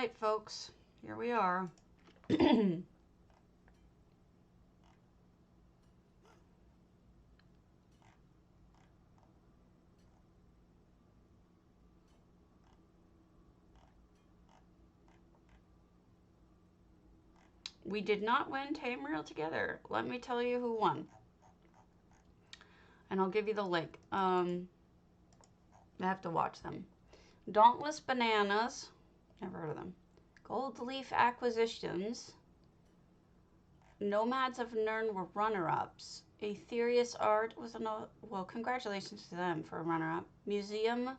right, folks. Here we are. We did not win Tame Real together. Let me tell you who won. And I'll give you the link. I have to watch them. Dauntless Bananas. Never heard of them. Gold Leaf Acquisitions. Nomads of Nern were runner-ups. Aetherius Art was well, congratulations to them for a runner-up. Museum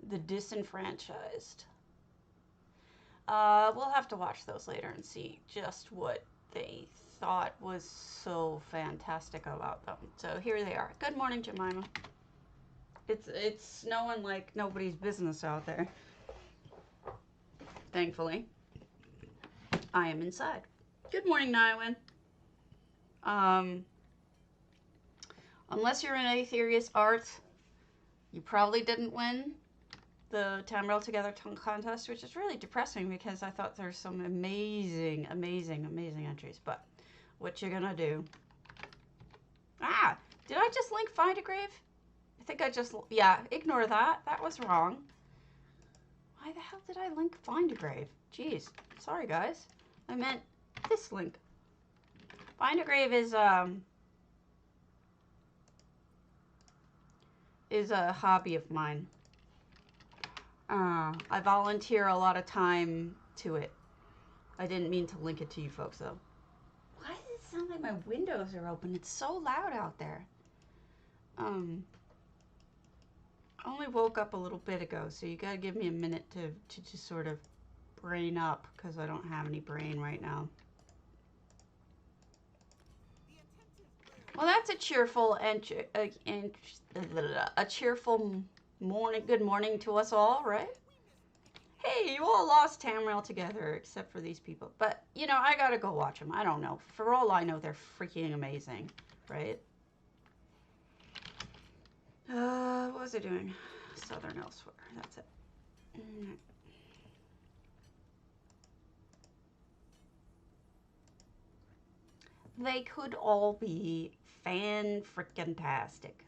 the Disenfranchised. We'll have to watch those later and see just what they thought was so fantastic about them. So here they are. Good morning, Jemima. It's snowing like nobody's business out there. Thankfully, I am inside. Good morning, Nywin. Unless you're in Aetherius Arts, you probably didn't win the Tamriel Together contest, which is really depressing because I thought there's some amazing, amazing, amazing entries. But what you gonna do? Ah, did I just link Find a Grave? I think I just, yeah, ignore that. That was wrong. Why the hell did I link Find a Grave? Jeez, sorry guys. I meant this link. Find a Grave is a hobby of mine. I volunteer a lot of time to it. I didn't mean to link it to you folks though. Why does it sound like my windows are open? It's so loud out there. I only woke up a little bit ago, so you gotta give me a minute to just sort of brain up, because I don't have any brain right now. Well, that's a cheerful a cheerful morning. Good morning to us all, right? Hey, you all lost Tamriel Together, except for these people. But, you know, I gotta go watch them. I don't know. For all I know, they're freaking amazing, right? What was I doing? Southern Elsewhere. That's it. They could all be fan-frickin-tastic.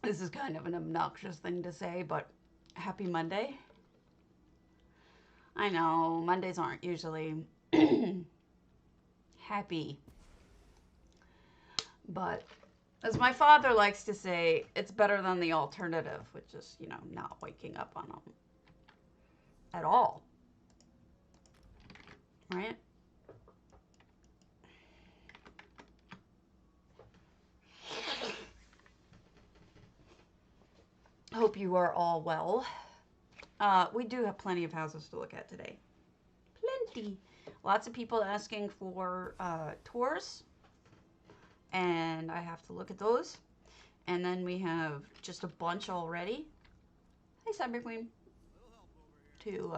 This is kind of an obnoxious thing to say, but happy Monday. I know, Mondays aren't usually happy. But as my father likes to say, it's better than the alternative, which is, you know, not waking up on them at all. Right? Hope you are all well. We do have plenty of houses to look at today. Plenty. Lots of people asking for tours. And I have to look at those. And then we have just a bunch already. Hi, Cyber Queen. To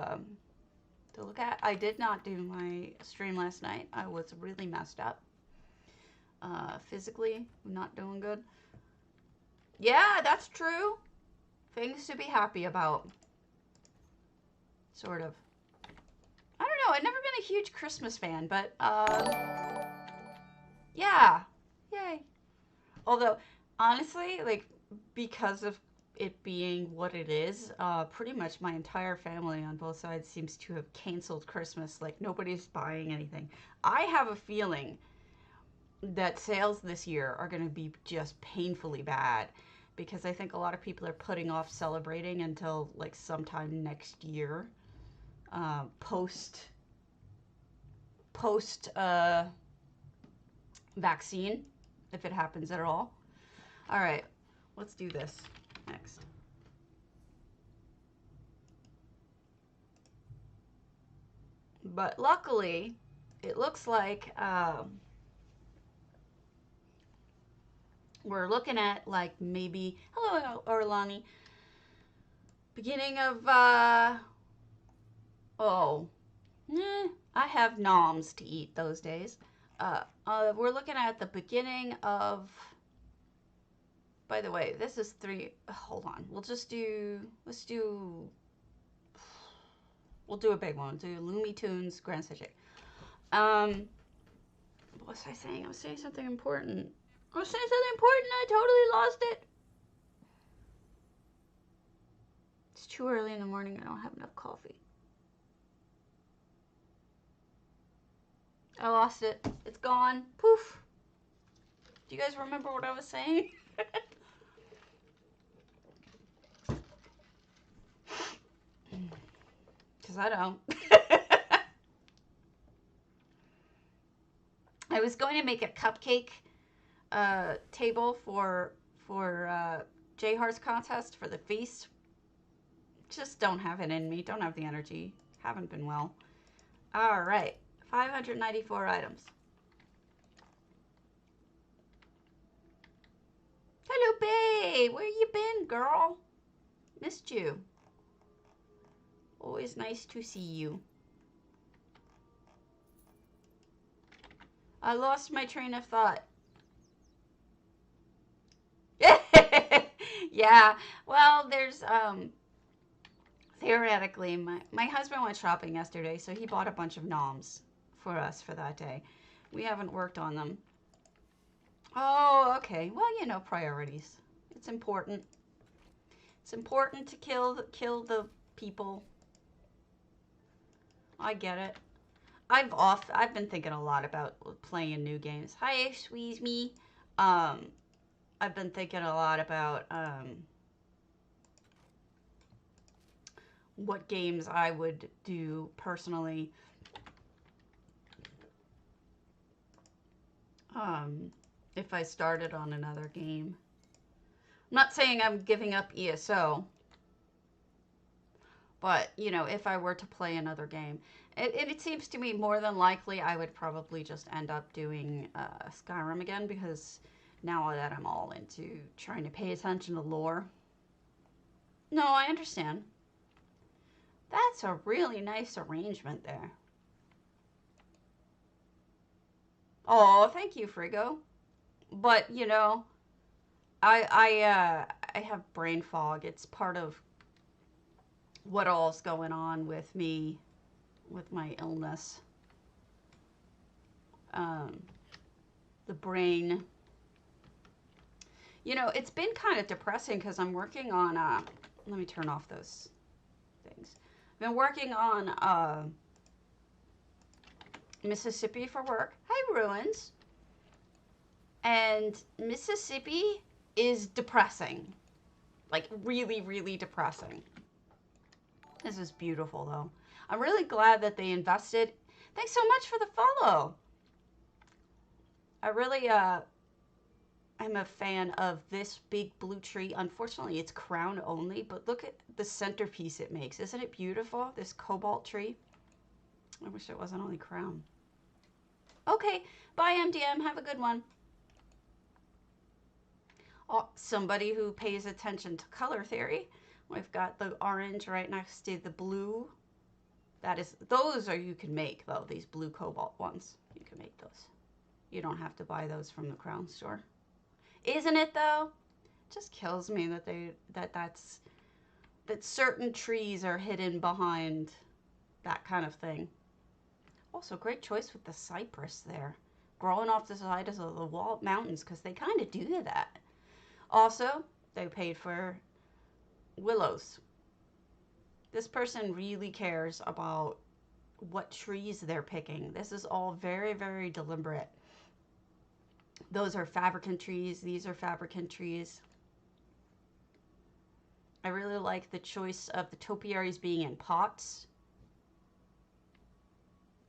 look at. I did not do my stream last night. I was really messed up. Physically, not doing good. Yeah, that's true. Things to be happy about. Sort of. I don't know. I've never been a huge Christmas fan, but yeah. Yay. Although, honestly, like, because of it being what it is, pretty much my entire family on both sides seems to have canceled Christmas. Like, nobody's buying anything. I have a feeling that sales this year are going to be just painfully bad, because I think a lot of people are putting off celebrating until, like, sometime next year, post vaccine, if it happens at all. All right, let's do this next. But luckily, it looks like we're looking at, like, maybe, hello Orlani, beginning of I have noms to eat those days. We're looking at the beginning of By the way, this is 3. Hold on. We'll do a big one. Do Looney Tunes Grand City. What was I saying? I was saying something important. I totally lost it. It's too early in the morning. I don't have enough coffee. I lost it. It's gone. Poof. Do you guys remember what I was saying? Because I don't. I was going to make a cupcake table for J Heart's contest for the feast. Just don't have it in me. Don't have the energy. Haven't been well. All right. 594 items. Hello, babe. Where you been, girl? Missed you. Always nice to see you. I lost my train of thought. Yeah. Well, there's theoretically my husband went shopping yesterday, so he bought a bunch of noms for us for that day. We haven't worked on them. Oh, okay. Well, you know, priorities. It's important. It's important to kill the people. I get it. I've been thinking a lot about playing new games. Hi, squeeze me. I've been thinking a lot about what games I would do personally. If I started on another game. I'm not saying I'm giving up ESO, but, you know, if I were to play another game, it seems to me more than likely I would probably just end up doing Skyrim again, because now that I'm all into trying to pay attention to lore. No, I understand. That's a really nice arrangement there. Oh, thank you, Frigo. But, you know, I have brain fog. It's part of what all's going on with me, with my illness. The brain. You know, it's been kind of depressing because I'm working on, let me turn off those things. I've been working on Mississippi for work. Hi, Ruins. And Mississippi is depressing. Like, really, really depressing. This is beautiful, though. I'm really glad that they invested. Thanks so much for the follow. I really, I'm a fan of this big blue tree. Unfortunately, it's crown only, but look at the centerpiece it makes. Isn't it beautiful, this cobalt tree? I wish it wasn't only crown. Okay, bye, MDM. Have a good one. Oh, somebody who pays attention to color theory. We've got the orange right next to the blue. Those you can make, though, these blue cobalt ones. You can make those. You don't have to buy those from the Crown store. Isn't it, though? It just kills me that certain trees are hidden behind that kind of thing. Also, great choice with the cypress there. Growing off the side of the wall mountains, because they kind of do that. Also, they paid for willows. This person really cares about what trees they're picking. This is all very, very deliberate. Those are fabricant trees. These are fabricant trees. I really like the choice of the topiaries being in pots.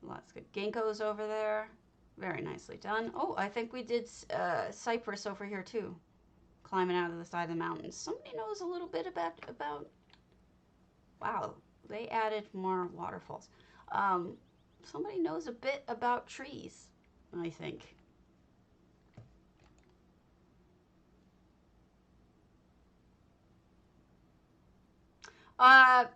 Lots of ginkgos over there. Very nicely done. Oh, I think we did cypress over here too. Climbing out of the side of the mountains. Somebody knows a little bit about wow, they added more waterfalls. Somebody knows a bit about trees, I think.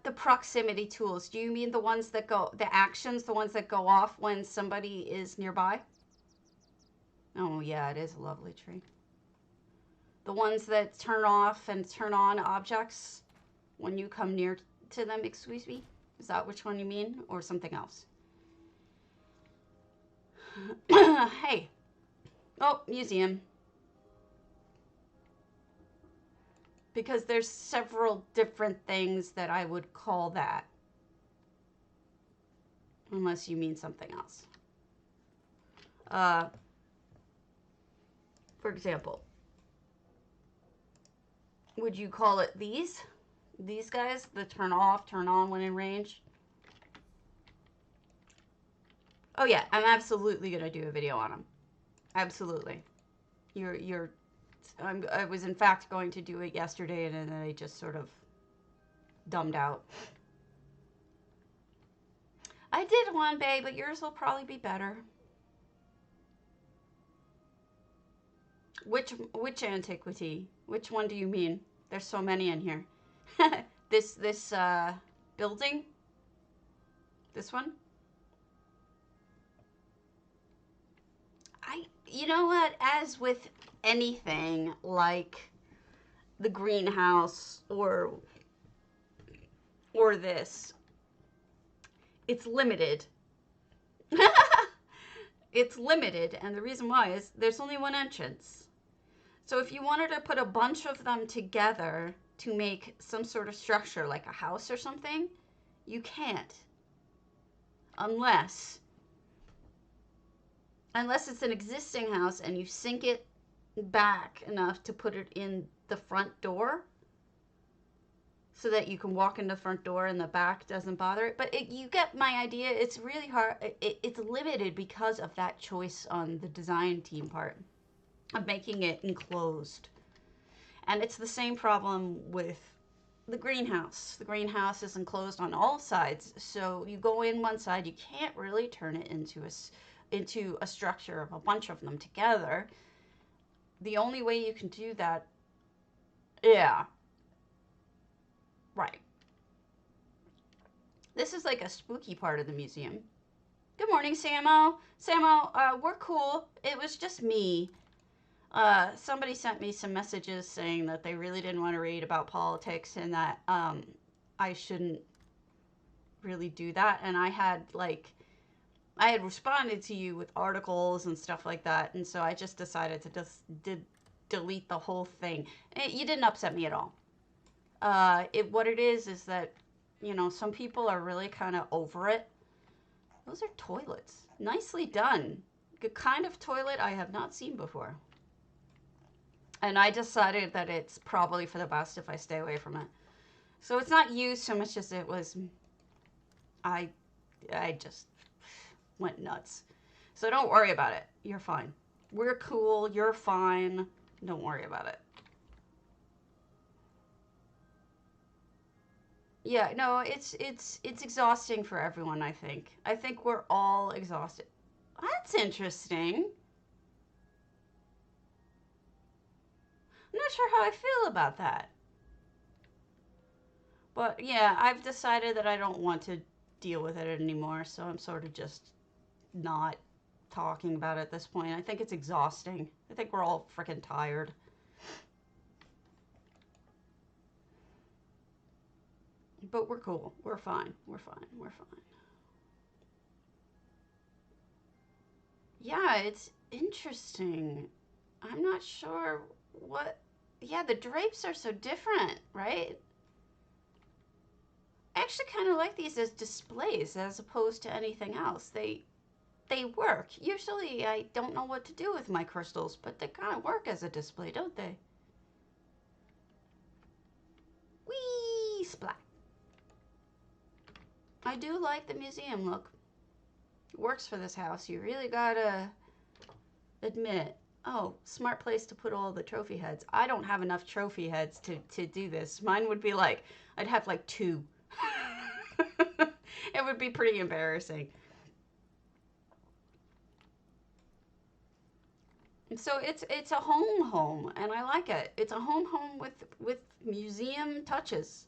The proximity tools. Do you mean the ones that go, the actions, the ones that go off when somebody is nearby? Oh, yeah, it is a lovely tree. The ones that turn off and turn on objects when you come near to them, excuse me? Is that which one you mean, or something else? Hey. Oh, museum. Because there's several different things that I would call that. Unless you mean something else. For example, would you call it these? These guys, the turn off, turn on when in range? Oh yeah, I'm absolutely gonna do a video on them. Absolutely. I was in fact going to do it yesterday, and then I just sort of dumbed out. I did one, babe, but yours will probably be better. Which antiquity? Which one do you mean? There's so many in here. This building? This one? You know what? As with anything like the greenhouse or this, it's limited. It's limited, and the reason why is there's only one entrance. So if you wanted to put a bunch of them together to make some sort of structure like a house or something, you can't. Unless it's an existing house and you sink it back enough to put it in the front door so that you can walk in the front door and the back doesn't bother it. But you get my idea. It's really hard. It's limited because of that choice on the design team part of making it enclosed. And it's the same problem with the greenhouse. The greenhouse is enclosed on all sides. So you go in one side, you can't really turn it into a structure of a bunch of them together. The only way you can do that, yeah, right. This is like a spooky part of the museum. Good morning, Samo. Samo, we're cool. It was just me. Somebody sent me some messages saying that they really didn't want to read about politics and that I shouldn't really do that. And I had responded to you with articles and stuff like that, and so I just decided to just delete the whole thing. You didn't upset me at all. What it is that, you know, some people are really kind of over it. Those are toilets. Nicely done. The kind of toilet I have not seen before. And I decided that it's probably for the best if I stay away from it. So it's not you so much as it was, I just went nuts. So don't worry about it. You're fine. We're cool. You're fine. Don't worry about it. Yeah, no, it's exhausting for everyone, I think. I think we're all exhausted. That's interesting. I'm not sure how I feel about that. But yeah, I've decided that I don't want to deal with it anymore, so I'm sort of just not talking about it at this point. I think it's exhausting. I think we're all freaking tired. But we're cool. We're fine. We're fine. We're fine. Yeah, it's interesting. I'm not sure what... Yeah, the drapes are so different, right? I actually kind of like these as displays as opposed to anything else. They work. Usually I don't know what to do with my crystals, but they kind of work as a display, don't they? Whee! Splat. I do like the museum look. It works for this house. You really gotta admit. Oh, smart place to put all the trophy heads. I don't have enough trophy heads to do this. Mine would be like, I'd have like 2. It would be pretty embarrassing. So it's a home, and I like it. It's a home with museum touches,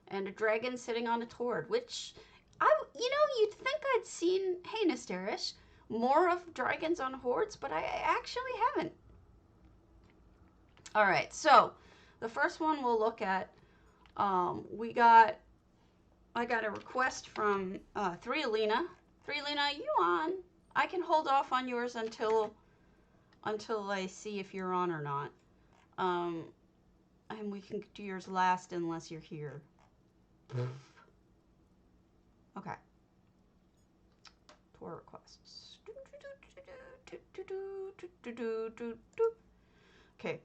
and a dragon sitting on a tord, which you'd think I'd seen, hey Nysterish, more of dragons on hordes, but I actually haven't. All right, so the first one we'll look at, I got a request from 3Alina. 3Alina, you on? I can hold off on yours until I see if you're on or not. And we can do yours last unless you're here. Okay. Tour requests. Okay.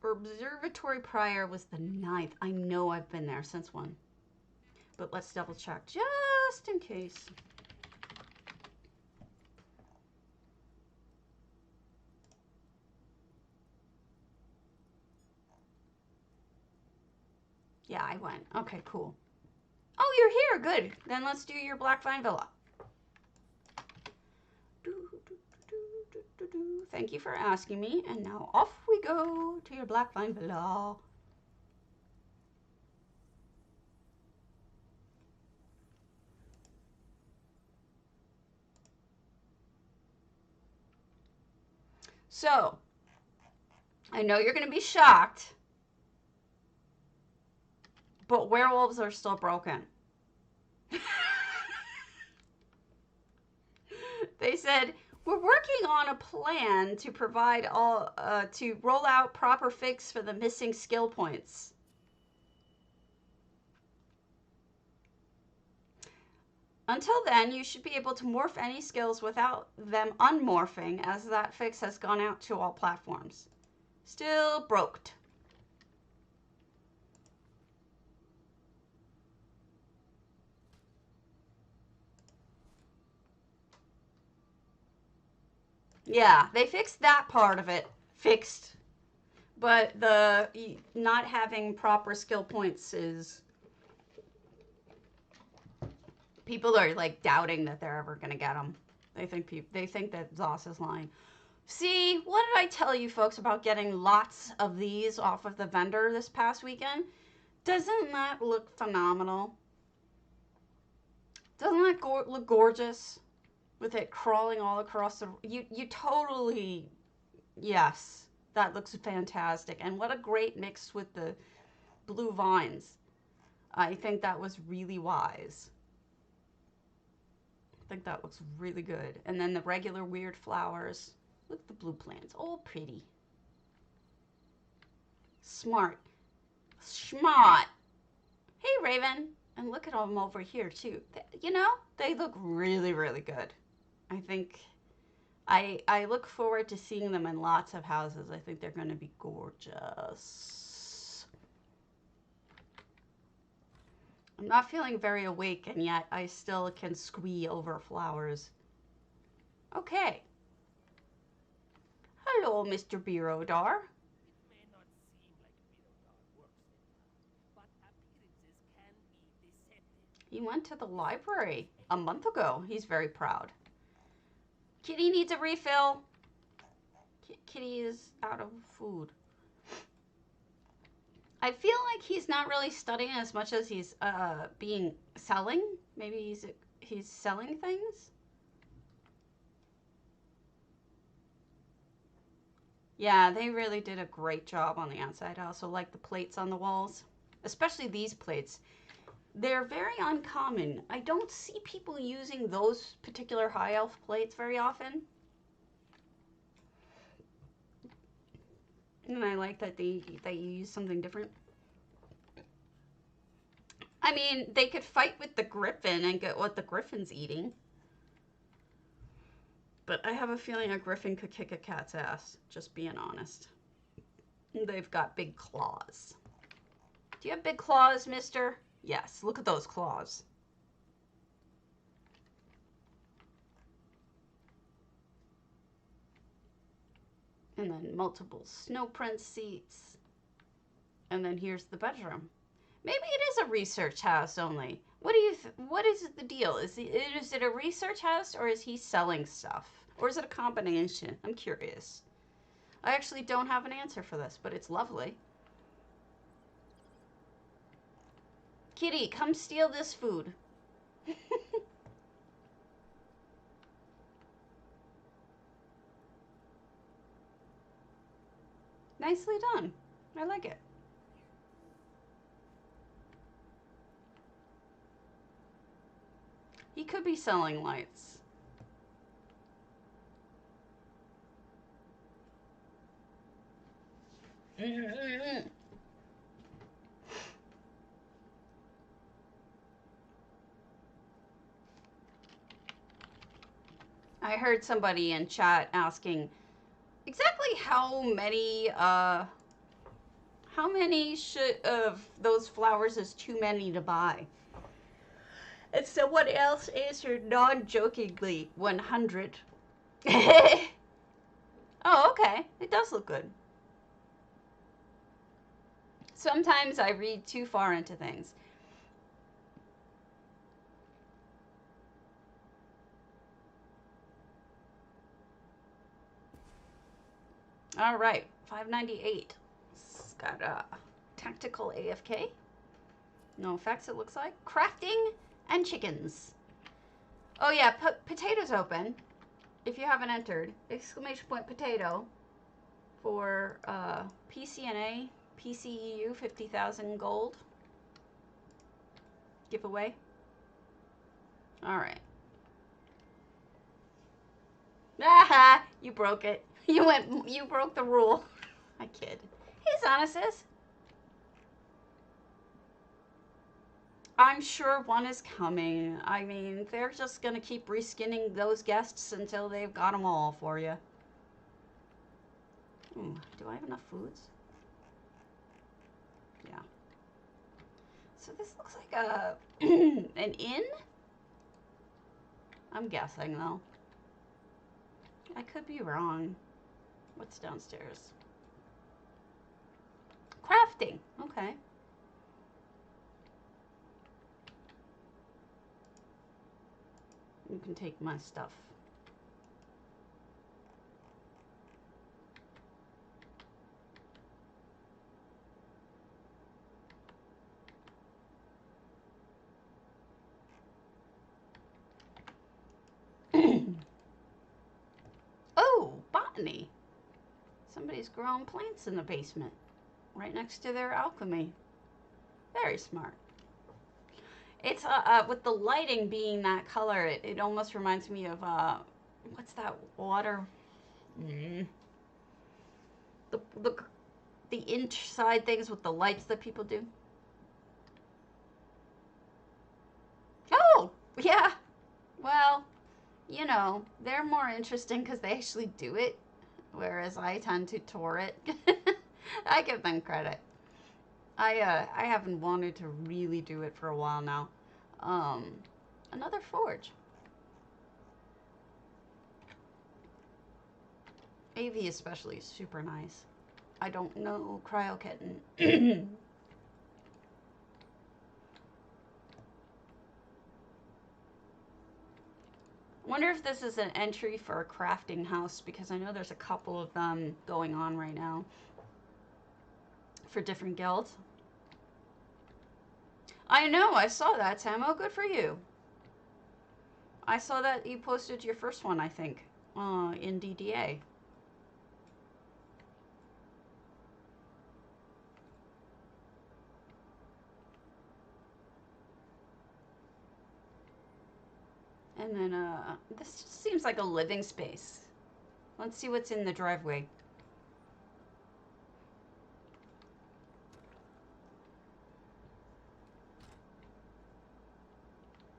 Observatory Prior was the 9th. I know I've been there since when. But let's double check just in case. Yeah, I went. Okay, cool. Oh, you're here. Good. Then let's do your Black Vine Villa. Thank you for asking me. And now off we go to your Black Vine Villa. So, I know you're going to be shocked, but werewolves are still broken. They said, we're working on a plan to provide to roll out proper fix for the missing skill points. Until then, you should be able to morph any skills without them unmorphing, as that fix has gone out to all platforms. Still broked. Yeah, they fixed that part of it. Fixed. But the not having proper skill points is... People are like doubting that they're ever going to get them. They think that Zoss is lying. See, what did I tell you folks about getting lots of these off of the vendor this past weekend? Doesn't that look phenomenal? Doesn't that look gorgeous? With it crawling all across the... You totally... Yes, that looks fantastic. And what a great mix with the blue vines. I think that was really wise. I think that looks really good. And then the regular weird flowers. Look at the blue plants. Oh, pretty. Smart. Schmart. Hey, Raven. And look at them over here, too. You know, they look really, really good. I think... I look forward to seeing them in lots of houses. I think they're going to be gorgeous. I'm not feeling very awake, and yet I still can squee over flowers. Okay. Hello, Mr. Birodar. He went to the library a month ago. He's very proud. Kitty needs a refill. Kitty is out of food. I feel like he's not really studying as much as he's selling. Maybe he's selling things. Yeah, they really did a great job on the outside. I also like the plates on the walls, especially these plates. They're very uncommon. I don't see people using those particular high elf plates very often. And I like that they use something different. I mean, they could fight with the griffin and get what the griffin's eating. But I have a feeling a griffin could kick a cat's ass, just being honest. They've got big claws. Do you have big claws, mister? Yes, look at those claws. And then multiple snow print seats. And then here's the bedroom. Maybe it is a research house only. What is the deal? Is it a research house, or is he selling stuff? Or is it a combination? I'm curious. I actually don't have an answer for this, but it's lovely. Kitty, come steal this food. Nicely done. I like it. He could be selling lights. I heard somebody in chat asking exactly how many should of those flowers is too many to buy. And someone else answered non-jokingly 100. Oh, okay. It does look good. Sometimes I read too far into things. All right, 598. It's got a tactical AFK. No effects, it looks like. Crafting and chickens. Oh yeah, potatoes open. If you haven't entered, exclamation point potato for PCNA, PCEU 50,000 gold giveaway. All right. Ah, you broke it. You broke the rule. I kid. Hey, Zonasis. I'm sure one is coming. I mean, they're just gonna keep reskinning those guests until they've got them all for you. Do I have enough foods? Yeah. So this looks like a an inn? I'm guessing, though. I could be wrong. What's downstairs? Crafting. Okay. You can take my stuff. Oh, botany. Somebody's growing plants in the basement, right next to their alchemy. Very smart. It's with the lighting being that color, it almost reminds me of what's that water? Mm. The inside things with the lights that people do. Oh, yeah. Well, you know, they're more interesting because they actually do it, whereas I tend to tour it. I give them credit. I haven't wanted to really do it for a while now. Another forge. AV especially is super nice. I don't know Cryo Kitten. Wonder if this is an entry for a crafting house, because I know there's a couple of them going on right now for different guilds. I know, I saw that, Samo. Good for you. I saw that you posted your first one, I think, in DDA. And then, this just seems like a living space. Let's see what's in the driveway.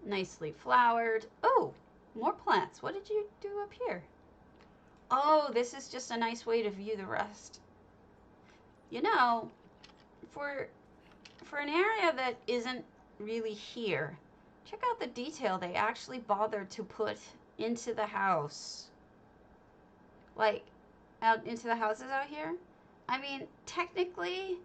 Nicely flowered. Oh, more plants. What did you do up here? Oh, this is just a nice way to view the rest. You know, for an area that isn't really here, check out the detail they actually bothered to put into the house. Like, out into the houses out here. I mean, technically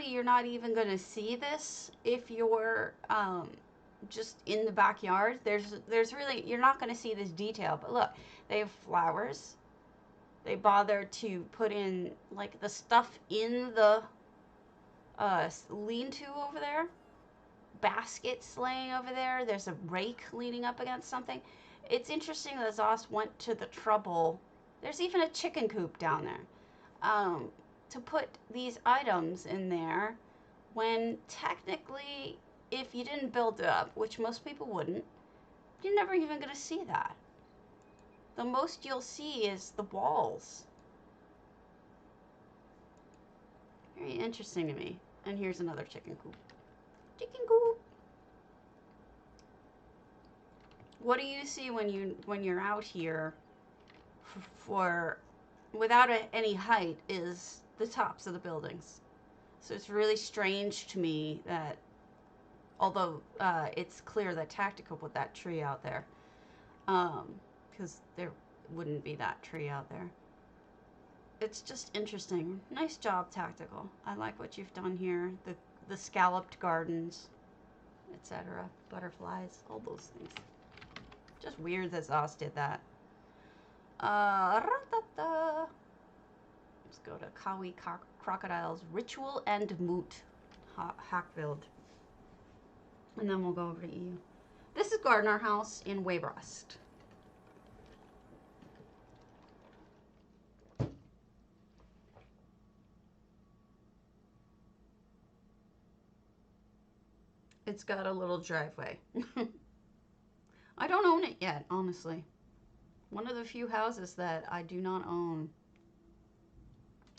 you're not even going to see this if you're just in the backyard. There's really, you're not going to see this detail. But look, they have flowers. They bother to put in like the stuff in the lean-to over there. Baskets laying over there. There's a rake leaning up against something. It's interesting that Zoss went to the trouble. There's even a chicken coop down there. To put these items in there when technically, if you didn't build it up, which most people wouldn't, you're never even going to see that. The most you'll see is the walls. Very interesting to me. And here's another chicken coop. Chicken coop. What do you see when you're out here for without any height is the tops of the buildings. So it's really strange to me that although it's clear that Tactical put that tree out there, because there wouldn't be that tree out there. It's just interesting. Nice job, Tactical. I like what you've done here. The scalloped gardens, etc. Butterflies, all those things. Just weird that Zoss did that. Let's go to Kawi Crocodile's Ritual and Moot, Hackfield. And then we'll go over to EU. This is Gardener House in Weybrast. It's got a little driveway. I don't own it yet, honestly. One of the few houses that I do not own.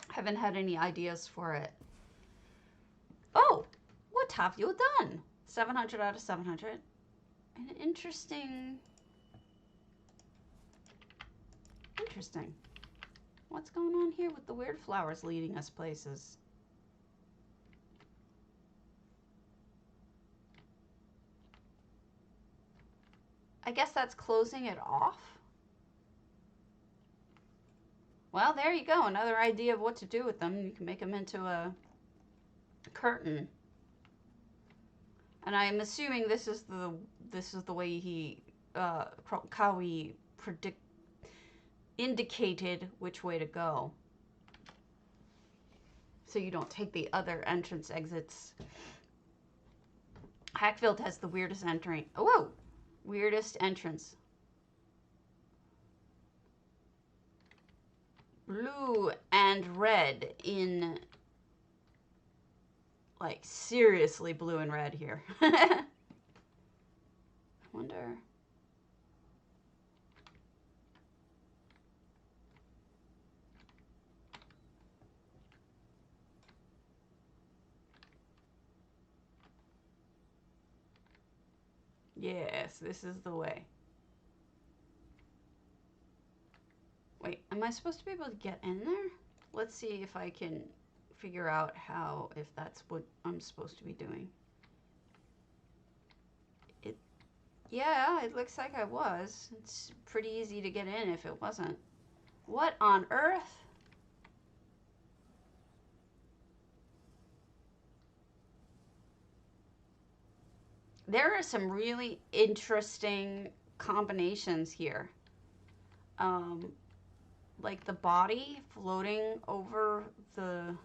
Haven't had any ideas for it. Oh, what have you done? 700 out of 700. An interesting. What's going on here with the weird flowers leading us places? I guess that's closing it off. Well, there you go. Another idea of what to do with them. You can make them into a curtain. And I'm assuming this is the way he Kawi indicated which way to go. So you don't take the other entrance exits. Hackfield has the weirdest entering. Oh, whoa! Weirdest entrance. Blue and red in, like, seriously blue and red here. I wonder. Yes, this is the way. Wait, am I supposed to be able to get in there? Let's see if I can figure out how, if that's what I'm supposed to be doing. Yeah, it looks like I was. It's pretty easy to get in if it wasn't. What on earth? There are some really interesting combinations here. Like the body floating over the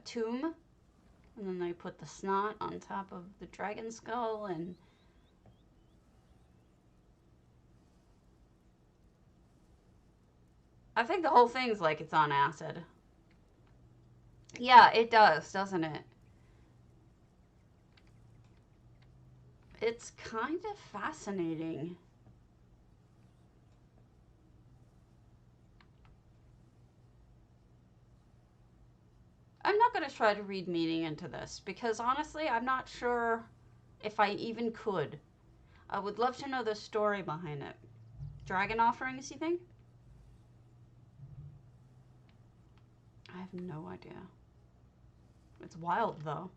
tomb, and then they put the snot on top of the dragon skull, and I think the whole thing's like it's on acid. Yeah, it does, doesn't it? It's kind of fascinating. I'm not going to try to read meaning into this because honestly, I'm not sure if I even could. I would love to know the story behind it. Dragon offerings, you think? I have no idea. It's wild, though.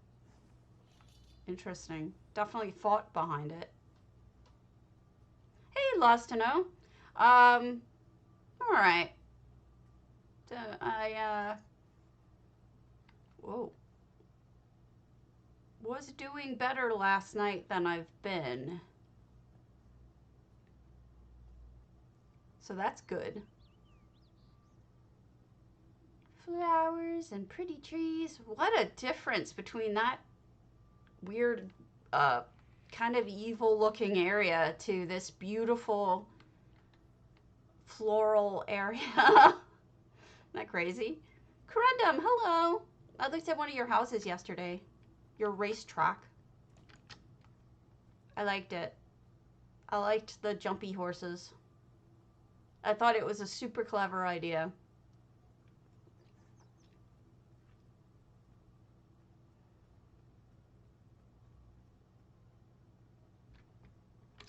Interesting. Definitely thought behind it. Hey, Lost to Know. Alright. Whoa. Was doing better last night than I've been. So that's good. Flowers and pretty trees. What a difference between that weird kind of evil looking area to this beautiful floral area. Isn't that crazy? Corundum, hello. I looked at one of your houses yesterday. Your racetrack. I liked it. I liked the jumpy horses. I thought it was a super clever idea.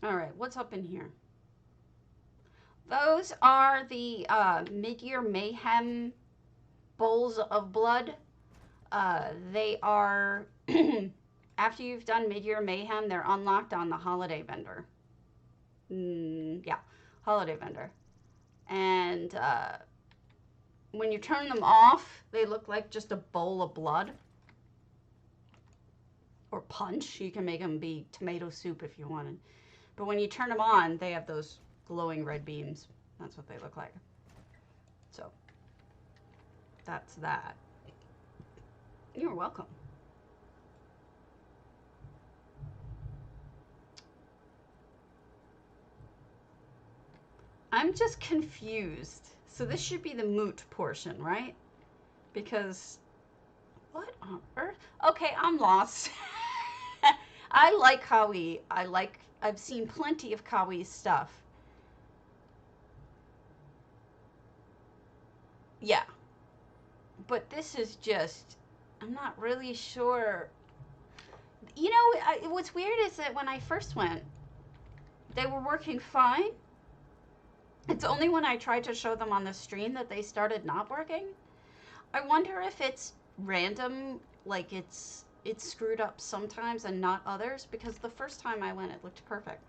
All right, what's up in here? Those are the Mid-Year Mayhem bowls of blood. They are, after you've done Mid-Year Mayhem, they're unlocked on the holiday vendor. Yeah, holiday vendor. And when you turn them off, they look like just a bowl of blood. Or punch. You can make them be tomato soup if you wanted. But when you turn them on, they have those glowing red beams. That's what they look like. So, that's that. You're welcome. I'm just confused. So this should be the moot portion, right? Because, what on earth? Okay, I'm lost. I like Kawi. I've seen plenty of Kawi's stuff. Yeah. But this is just, I'm not really sure. You know, what's weird is that when I first went, they were working fine. It's only when I tried to show them on the stream that they started not working. I wonder if it's random, like it's screwed up sometimes and not others, because the first time I went, it looked perfect.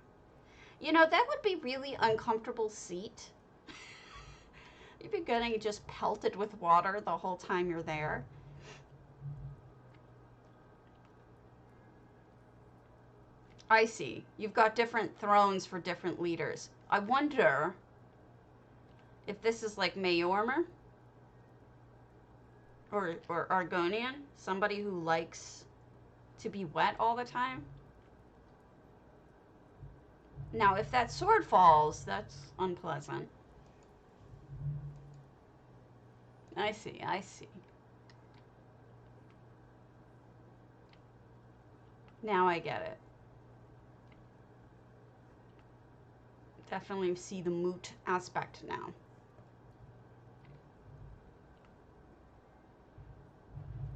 You know, that would be really uncomfortable seat. You'd be getting just pelted with water the whole time you're there. I see. You've got different thrones for different leaders. I wonder if this is like Mayormer or Argonian, somebody who likes to be wet all the time. Now, if that sword falls, that's unpleasant. I see, I see. Now I get it. Definitely see the moot aspect now.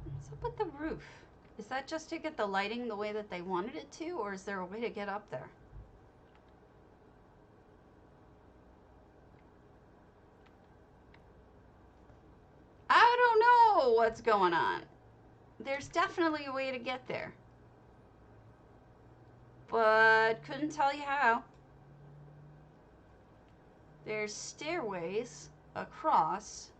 What's up with the roof? Is that just to get the lighting the way that they wanted it to, or is there a way to get up there? I don't know what's going on. There's definitely a way to get there, but couldn't tell you how. There's stairways across.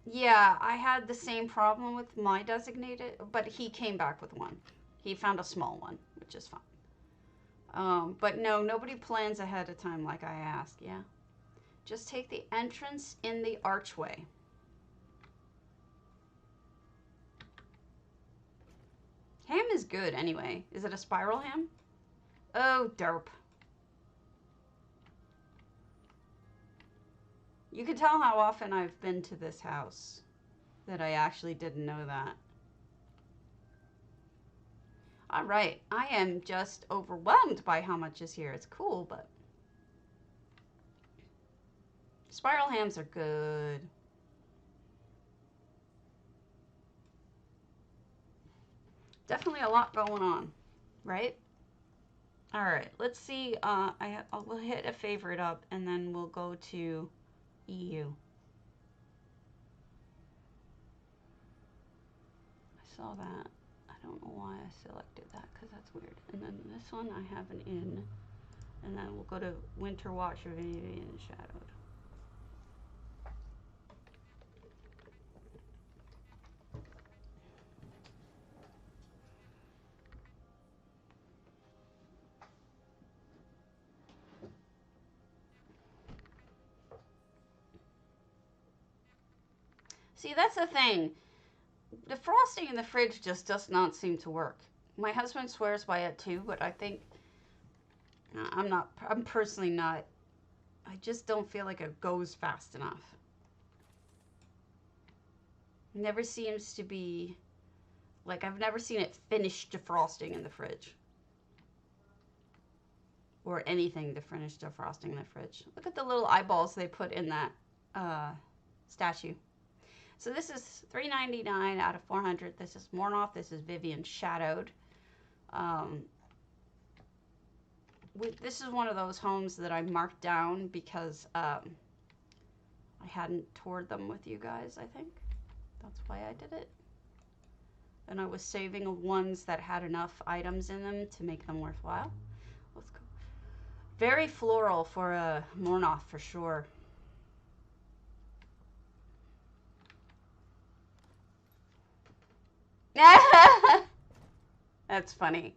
Yeah, I had the same problem with my designated, but he came back with one. He found a small one, which is fine. But no, nobody plans ahead of time like I ask, yeah. Just take the entrance in the archway. Ham is good anyway. Is it a spiral ham? Oh, derp. You can tell how often I've been to this house that I actually didn't know that. All right, I am just overwhelmed by how much is here. It's cool, but spiral hams are good. Definitely a lot going on, right? All right, let's see. We'll hit a favorite up, and then we'll go to EU. I saw that. I don't know why I selected that, because that's weird. And then this one I have an in, and then we'll go to Winter Watch of Avian Shadowed. See, that's the thing. The frosting in the fridge just does not seem to work. My husband swears by it too, but I think I'm personally not. I just don't feel like it goes fast enough. Never seems to be, like, I've never seen it finish defrosting in the fridge. Or anything to finish defrosting in the fridge. Look at the little eyeballs they put in that statue. So this is $3.99 out of 400. This is Mornoff. This is Vivian Shadowed. This is one of those homes that I marked down because I hadn't toured them with you guys, I think. That's why I did it. And I was saving ones that had enough items in them to make them worthwhile. Let's go. Very floral for a Mornoff for sure. That's funny.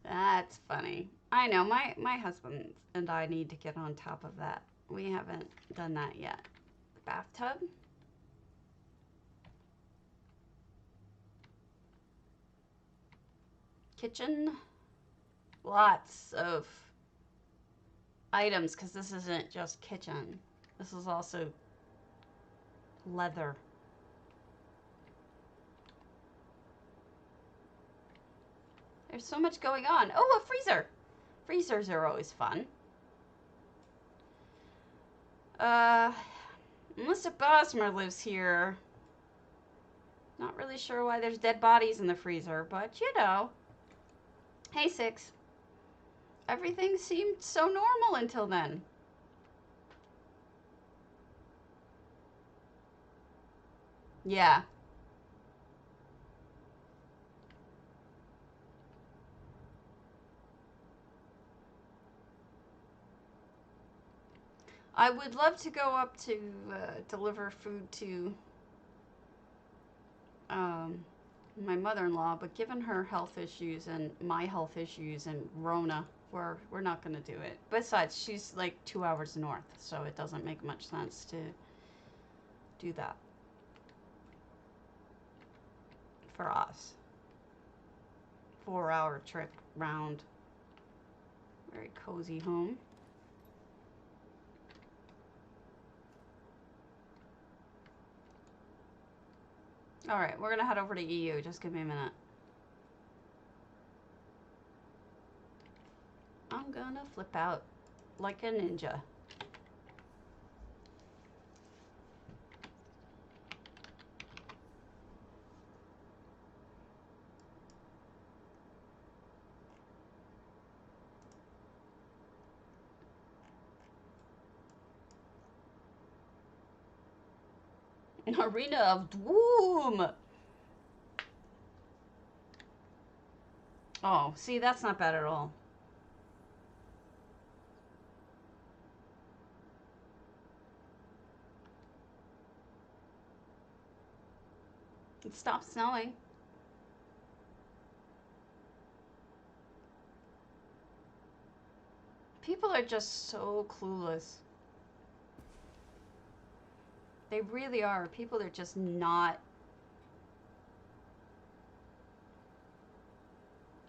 That's funny. I know, my husband and I need to get on top of that. We haven't done that yet. Bathtub. Kitchen. Lots of items, because this isn't just kitchen. This is also leather. There's so much going on. Oh, a freezer. Freezers are always fun. Melissa Bosmer lives here. Not really sure why there's dead bodies in the freezer, but you know. Hey, Six. Everything seemed so normal until then. Yeah. I would love to go up to deliver food to my mother-in-law, but given her health issues and my health issues and Rona, we're not going to do it. Besides, she's like 2 hours north, so it doesn't make much sense to do that for us. 4-hour trip round. Very cozy home. All right, we're gonna head over to EU. Just give me a minute. I'm gonna flip out like a ninja. Arena of Doom. Oh, see, that's not bad at all. It stopped snowing. People are just so clueless. They really are. People are just not.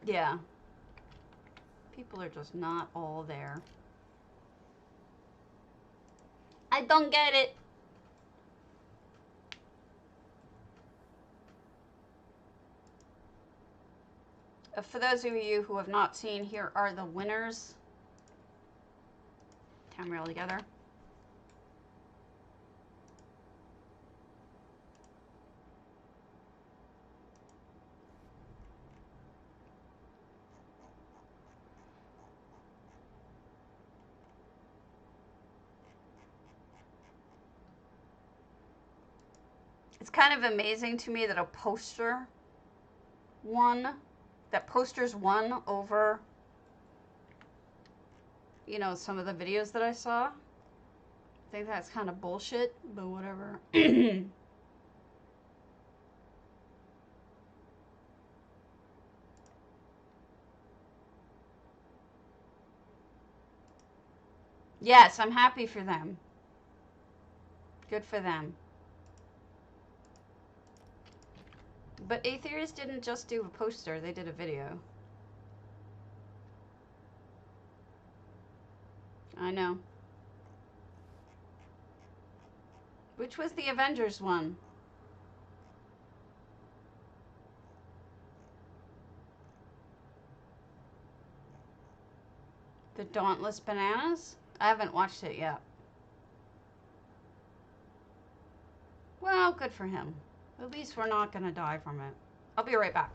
Yeah. People are just not all there. I don't get it. For those of you who have not seen, here are the winners. Camera all together. It's kind of amazing to me that a poster won. That posters won over, you know, some of the videos that I saw. I think that's kind of bullshit, but whatever. Yes, I'm happy for them. Good for them. But Aetherius didn't just do a poster, they did a video. I know. Which was the Avengers one? The Dauntless Bananas? I haven't watched it yet. Well, good for him. At least we're not gonna die from it. I'll be right back.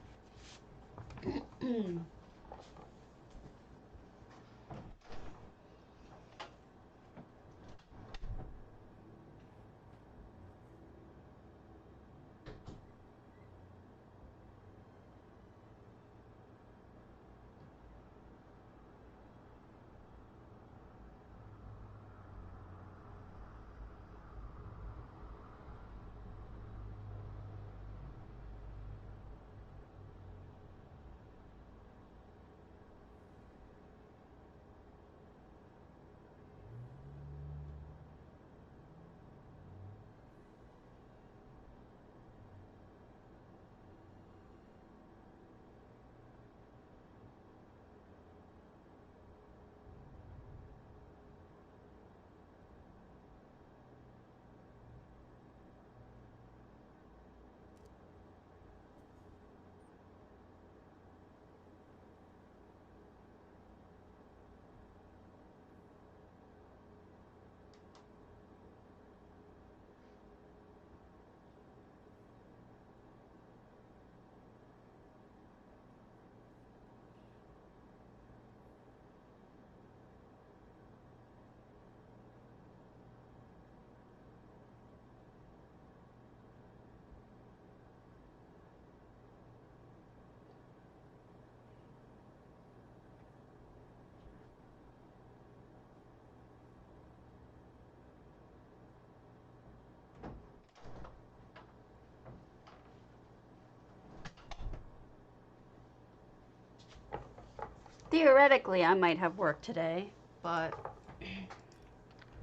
Theoretically, I might have work today, but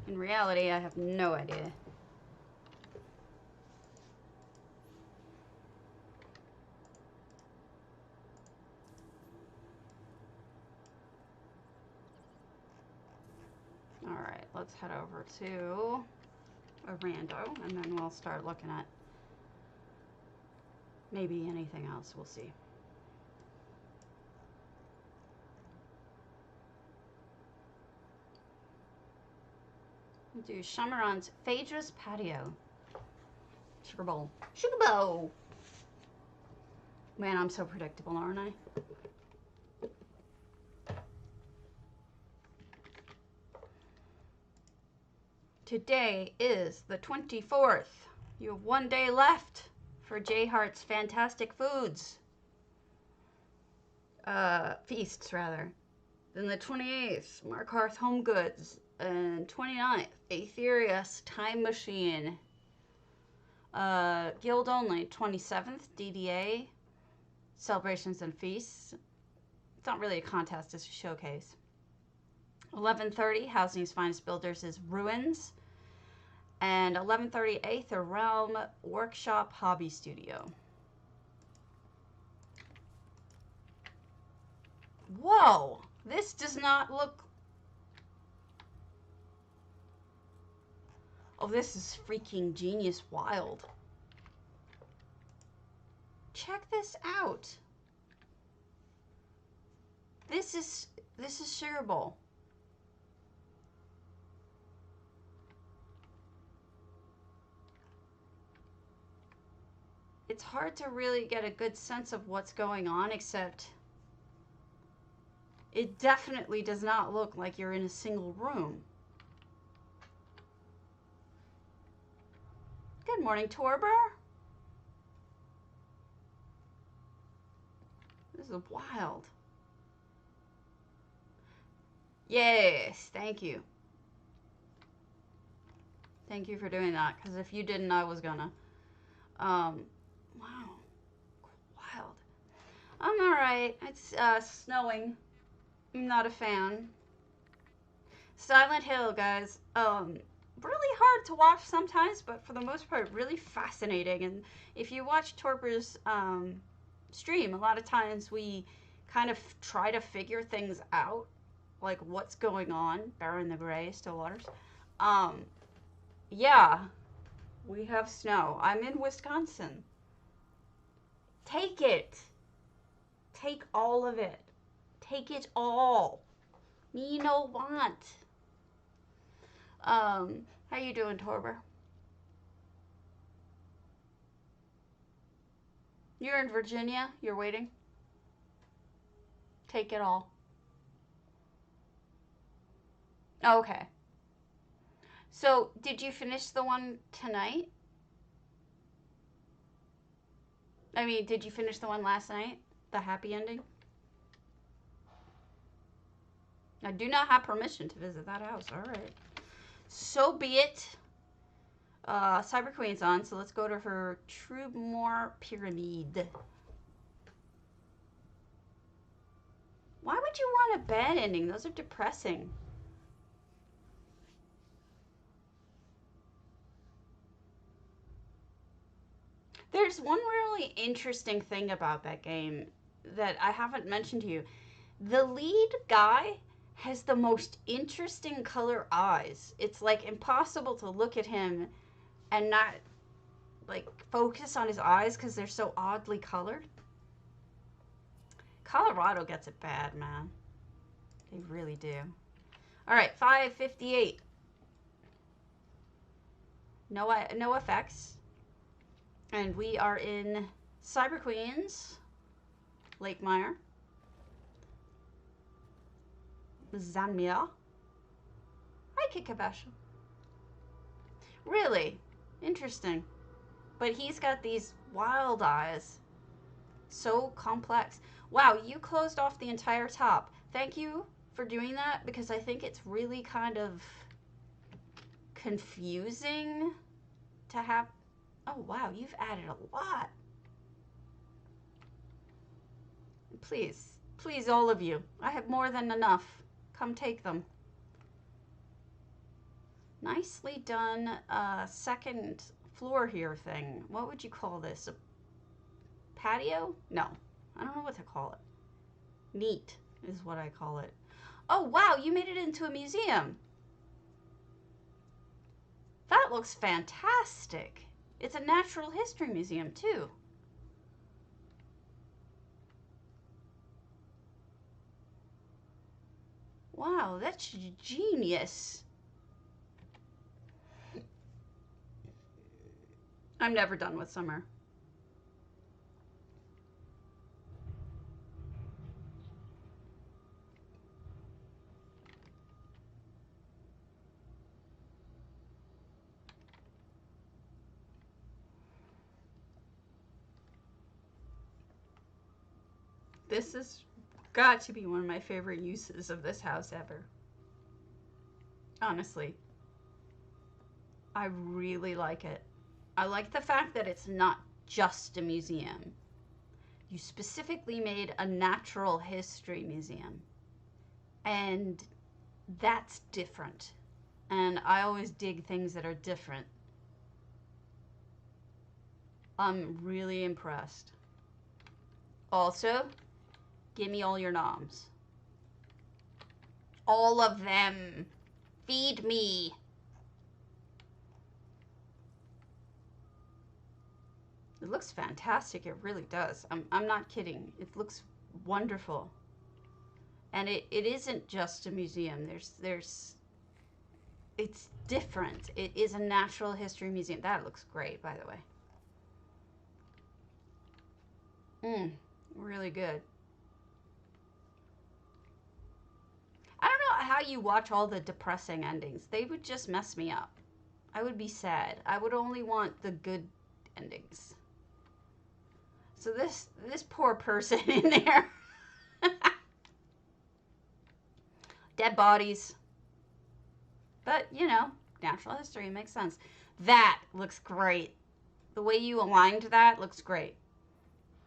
in reality, I have no idea. Alright, let's head over to a rando, and then we'll start looking at maybe anything else. We'll see. We'll do Shamaron's Phaedra's Patio. Sugar Bowl. Sugar Bowl! Man, I'm so predictable, aren't I? Today is the 24th. You have 1 day left for J Hart's Fantastic Foods. Feasts, rather. Then the 28th, Markarth Home Goods. And 29th, Aetherius Time Machine. Guild only. 27th, DDA. Celebrations and Feasts. It's not really a contest, it's a showcase. 11:30, Housing's Finest Builders is Ruins. And 11:30, Aether Realm Workshop Hobby Studio. Whoa! This does not look... Oh, this is freaking genius wild. Check this out. This is Sugar Bowl. It's hard to really get a good sense of what's going on, except it definitely does not look like you're in a single room. Good morning, Torber. This is wild. Yes, thank you. Thank you for doing that, because if you didn't, I was gonna. Wow. Wild. I'm alright. It's snowing. I'm not a fan. Silent Hill, guys. really hard to watch sometimes, but for the most part, really fascinating. And if you watch Torber's stream, a lot of times we kind of try to figure things out, like what's going on. Baron the Gray, Still Waters. Um, yeah, we have snow. I'm in Wisconsin. Take it. Take all of it. Take it all. Me no want. How you doing, Torber? You're in Virginia. You're waiting. Take it all. Okay. So, did you finish the one tonight? I mean, did you finish the one last night? The happy ending? I do not have permission to visit that house. All right. So be it. Cyber Queen's on, so let's go to her Trubmore Pyramid. Why would you want a bad ending? Those are depressing. There's one really interesting thing about that game that I haven't mentioned to you. The lead guy has the most interesting color eyes. It's like impossible to look at him and not like focus on his eyes because they're so oddly colored. Colorado gets it bad, man. They really do. All right, 558. No effects. And we are in Cyber Queens, Lake Meyer, Zambia. Hi, Kikabash. Really? Interesting. But he's got these wild eyes. So complex. Wow, you closed off the entire top. Thank you for doing that because I think it's really kind of confusing to have. Oh, wow, you've added a lot. Please, please, all of you. I have more than enough. Come take them. Nicely done second floor here thing. What would you call this? A patio? No, I don't know what to call it. Neat is what I call it. Oh, wow, you made it into a museum. That looks fantastic. It's a natural history museum, too. Wow, that's genius. I'm never done with summer. This has got to be one of my favorite uses of this house ever. Honestly. I really like it. I like the fact that it's not just a museum. You specifically made a natural history museum. And that's different. And I always dig things that are different. I'm really impressed. Also, give me all your noms. All of them. Feed me. It looks fantastic. It really does. I'm not kidding. It looks wonderful. And it isn't just a museum. It's different. It is a natural history museum. That looks great, by the way. Really good. I don't know how you watch all the depressing endings. They would just mess me up. I would be sad. I would only want the good endings. So this poor person in there. Dead bodies. But, you know, natural history makes sense. That looks great. The way you aligned that looks great.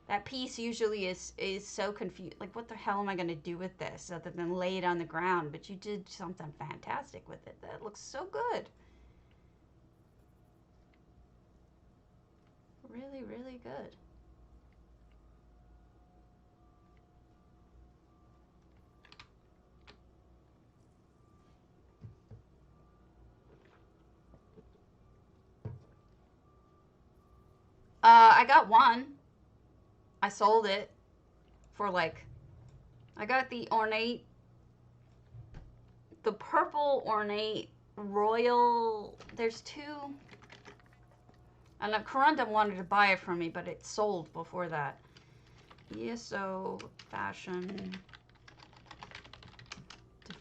That piece usually is so confused. Like, what the hell am I going to do with this other than lay it on the ground? But you did something fantastic with it. That looks so good. Really, really good. I got one. I sold it for like, I got the ornate, the purple ornate royal. There's two. And Corundum wanted to buy it from me, but it sold before that. ESO fashion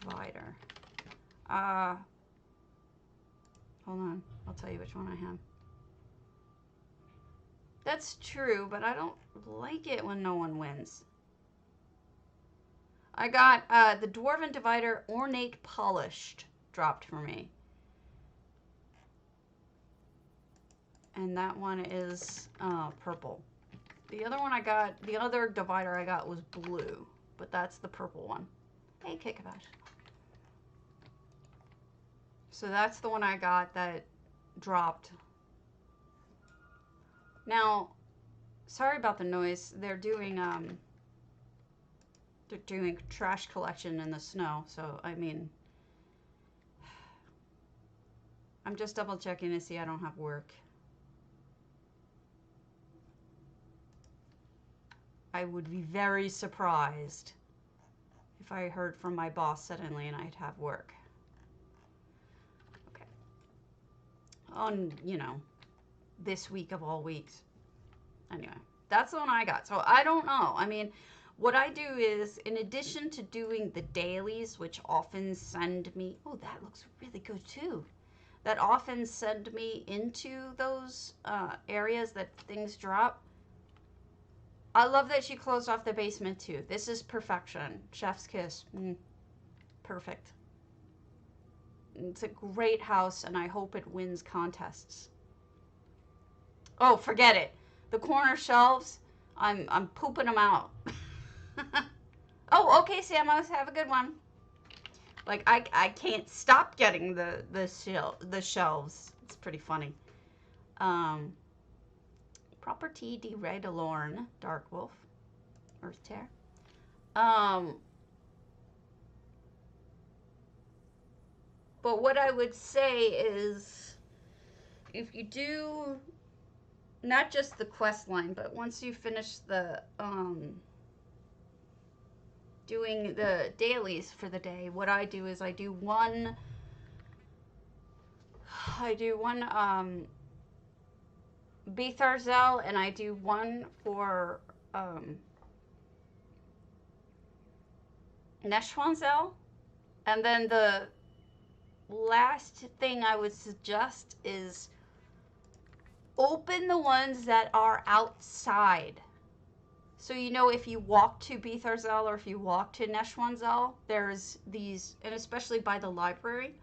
divider. Hold on. I'll tell you which one I have. That's true, but I don't like it when no one wins. I got the Dwarven Divider Ornate Polished dropped for me. And that one is purple. The other one I got, the other divider I got was blue, but that's the purple one. Hey, Kikabash. So that's the one I got that dropped. Now, sorry about the noise. They're doing trash collection in the snow. So I mean, I'm just double checking to see I don't have work. I would be very surprised if I heard from my boss suddenly and I'd have work. Okay. On, you know, this week of all weeks. Anyway, that's the one I got. So I don't know. I mean, what I do is, in addition to doing the dailies, which often send me, oh, that looks really good too. That often send me into those areas that things drop. I love that she closed off the basement too. This is perfection. Chef's kiss. Perfect. It's a great house, and I hope it wins contests. Oh, forget it. The corner shelves, I'm pooping them out. Oh, okay, Samos, have a good one. Like I can't stop getting the shelves. It's pretty funny. Property de Redalorn, Dark Wolf, Earth Tear. But what I would say is, if you do not just the quest line, but once you finish the doing the dailies for the day, what I do is I do one Betharzel, and I do one for Neshwanzel, and then the last thing I would suggest is open the ones that are outside. So, you know, if you walk to Betharzel or if you walk to Neshwanzel, there's these, and especially by the library,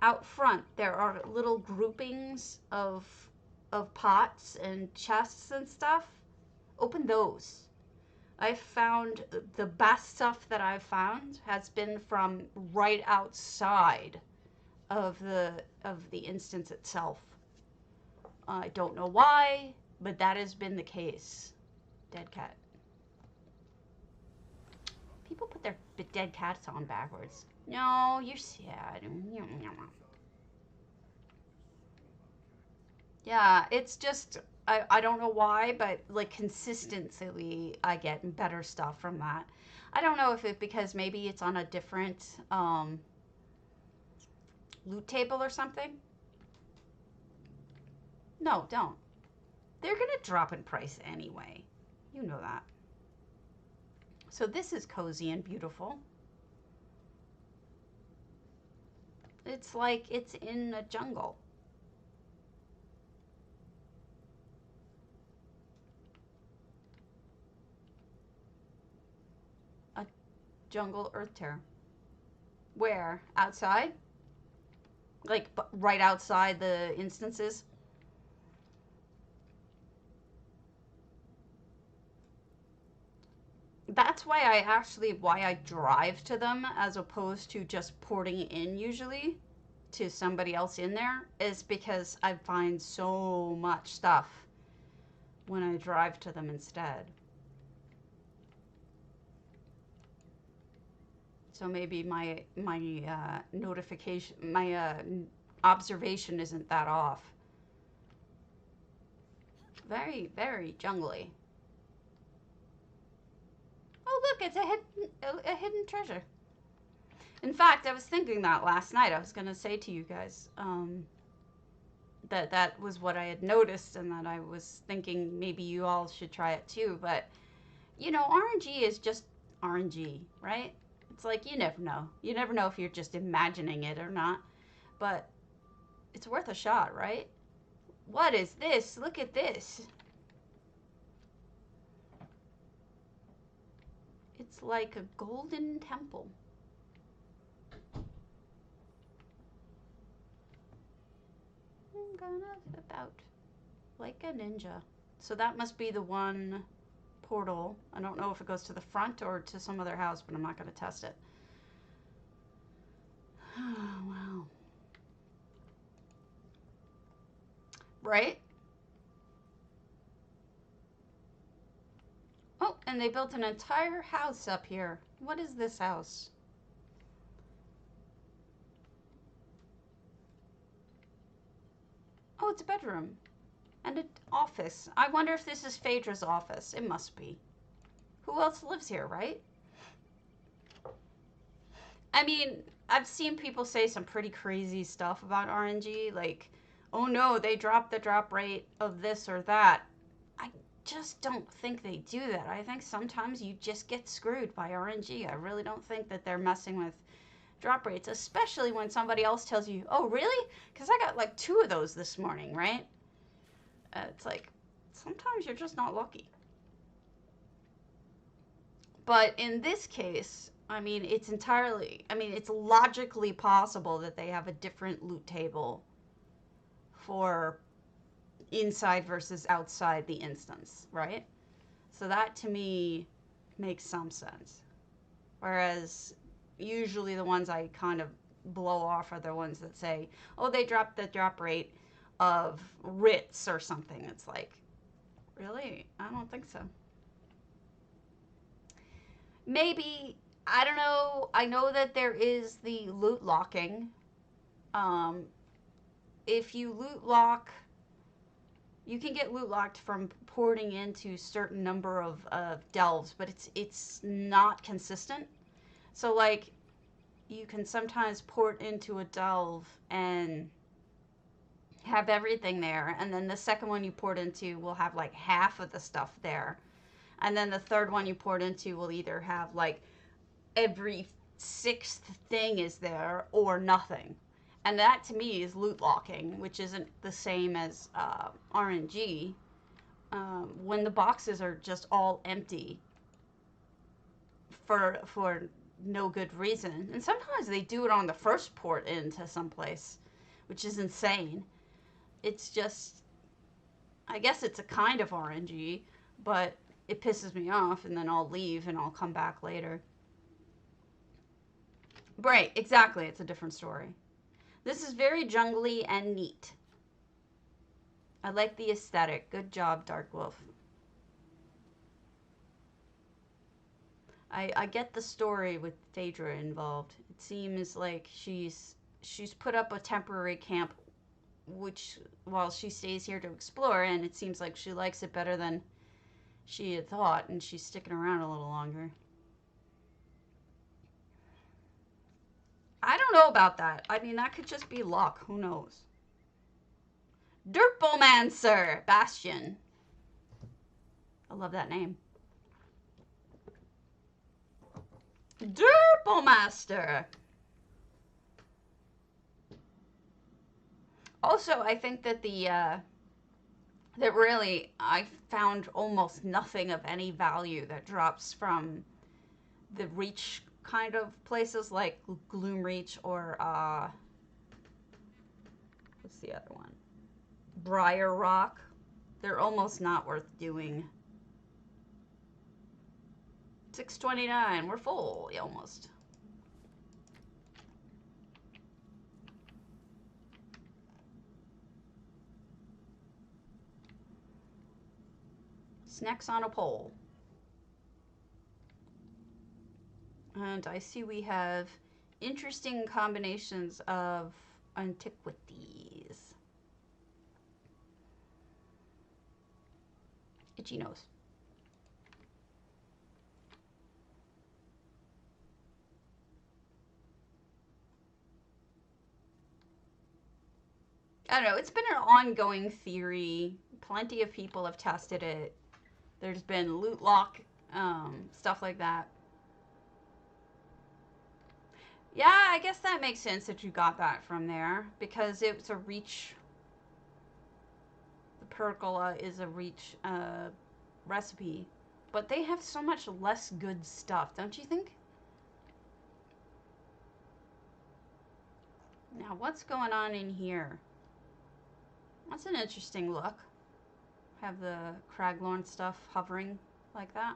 out front, there are little groupings of pots and chests and stuff. Open those. I've found the best stuff that I've found has been from right outside of the instance itself. I don't know why, but that has been the case. Dead cat. People put their dead cats on backwards. No, you're sad. Yeah, it's just, I don't know why, but like consistently I get better stuff from that. I don't know if it's because maybe it's on a different loot table or something. No, don't. They're going to drop in price anyway. You know that. So this is cozy and beautiful. It's like it's in a jungle. A jungle earth tear. Where? Outside? Like right outside the instances? That's why I drive to them as opposed to just porting in usually to somebody else in there, is because I find so much stuff when I drive to them instead. So maybe my notification, my observation isn't that off. Very, very jungly. Oh look, it's a hidden treasure. In fact, I was thinking that last night. I was gonna say to you guys that was what I had noticed, and that I was thinking maybe you all should try it too. But you know, RNG is just RNG, right? It's like you never know. You never know if you're just imagining it or not. But it's worth a shot, right? What is this? Look at this. It's like a golden temple. I'm gonna about like a ninja. So that must be the one portal. I don't know if it goes to the front or to some other house, but I'm not gonna test it. Oh, wow. Right? Oh, and they built an entire house up here. What is this house? Oh, it's a bedroom. And an office. I wonder if this is Phaedra's office. It must be. Who else lives here, right? I mean, I've seen people say some pretty crazy stuff about RNG. Like, oh no, they dropped the drop rate of this or that. I just don't think they do that. I think sometimes you just get screwed by RNG. I really don't think that they're messing with drop rates, especially when somebody else tells you, oh, really? Because I got like 2 of those this morning, right? It's like, sometimes you're just not lucky. But in this case, I mean, it's logically possible that they have a different loot table for inside versus outside the instance, right? So that to me makes some sense. Whereas usually the ones I kind of blow off are the ones that say, oh, they dropped the drop rate of Ritz or something. It's like, really? I don't think so. Maybe, I don't know. I know that there is the loot locking. If you loot lock, you can get loot locked from porting into certain number of delves, but it's not consistent. So like, you can sometimes port into a delve and have everything there, and then the second one you port into will have like half of the stuff there, and then the third one you port into will either have like every 6th thing is there or nothing. And that to me is loot locking, which isn't the same as RNG. When the boxes are just all empty for no good reason. And sometimes they do it on the first port into someplace, which is insane. It's just, I guess it's a kind of RNG, but it pisses me off, and then I'll leave and I'll come back later. Right, exactly. It's a different story. This is very jungly and neat. I like the aesthetic. Good job, Dark Wolf. I get the story with Phaedra involved. It seems like she's put up a temporary camp, which while she stays here to explore, and it seems like she likes it better than she had thought, and she's sticking around a little longer. I don't know about that. I mean, that could just be luck. Who knows? Derpomancer Bastion. I love that name. Derpomaster. Also, I think that that really I found almost nothing of any value that drops from the Reach kind of places like Gloom Reach or what's the other one? Briar Rock. They're almost not worth doing. 629. We're full, almost. Snacks on a pole. And I see we have interesting combinations of antiquities. Itchy nose. I don't know. It's been an ongoing theory. Plenty of people have tested it. There's been loot lock, stuff like that. Yeah, I guess that makes sense that you got that from there because it's a reach. The pergola is a reach recipe, but they have so much less good stuff, don't you think? Now, what's going on in here? That's an interesting look. Have the Craglorn stuff hovering like that.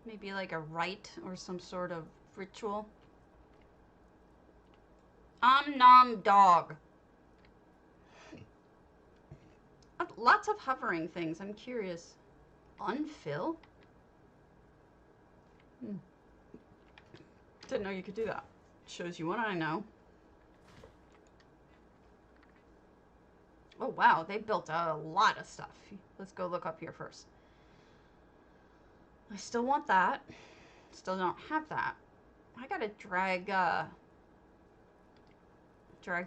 Maybe like a rite or some sort of ritual. Nom dog. Lots of hovering things. I'm curious. Unfill? Didn't know you could do that. Shows you what I know. Oh wow, they built a lot of stuff. Let's go look up here first. I still want that. Still don't have that. I gotta drag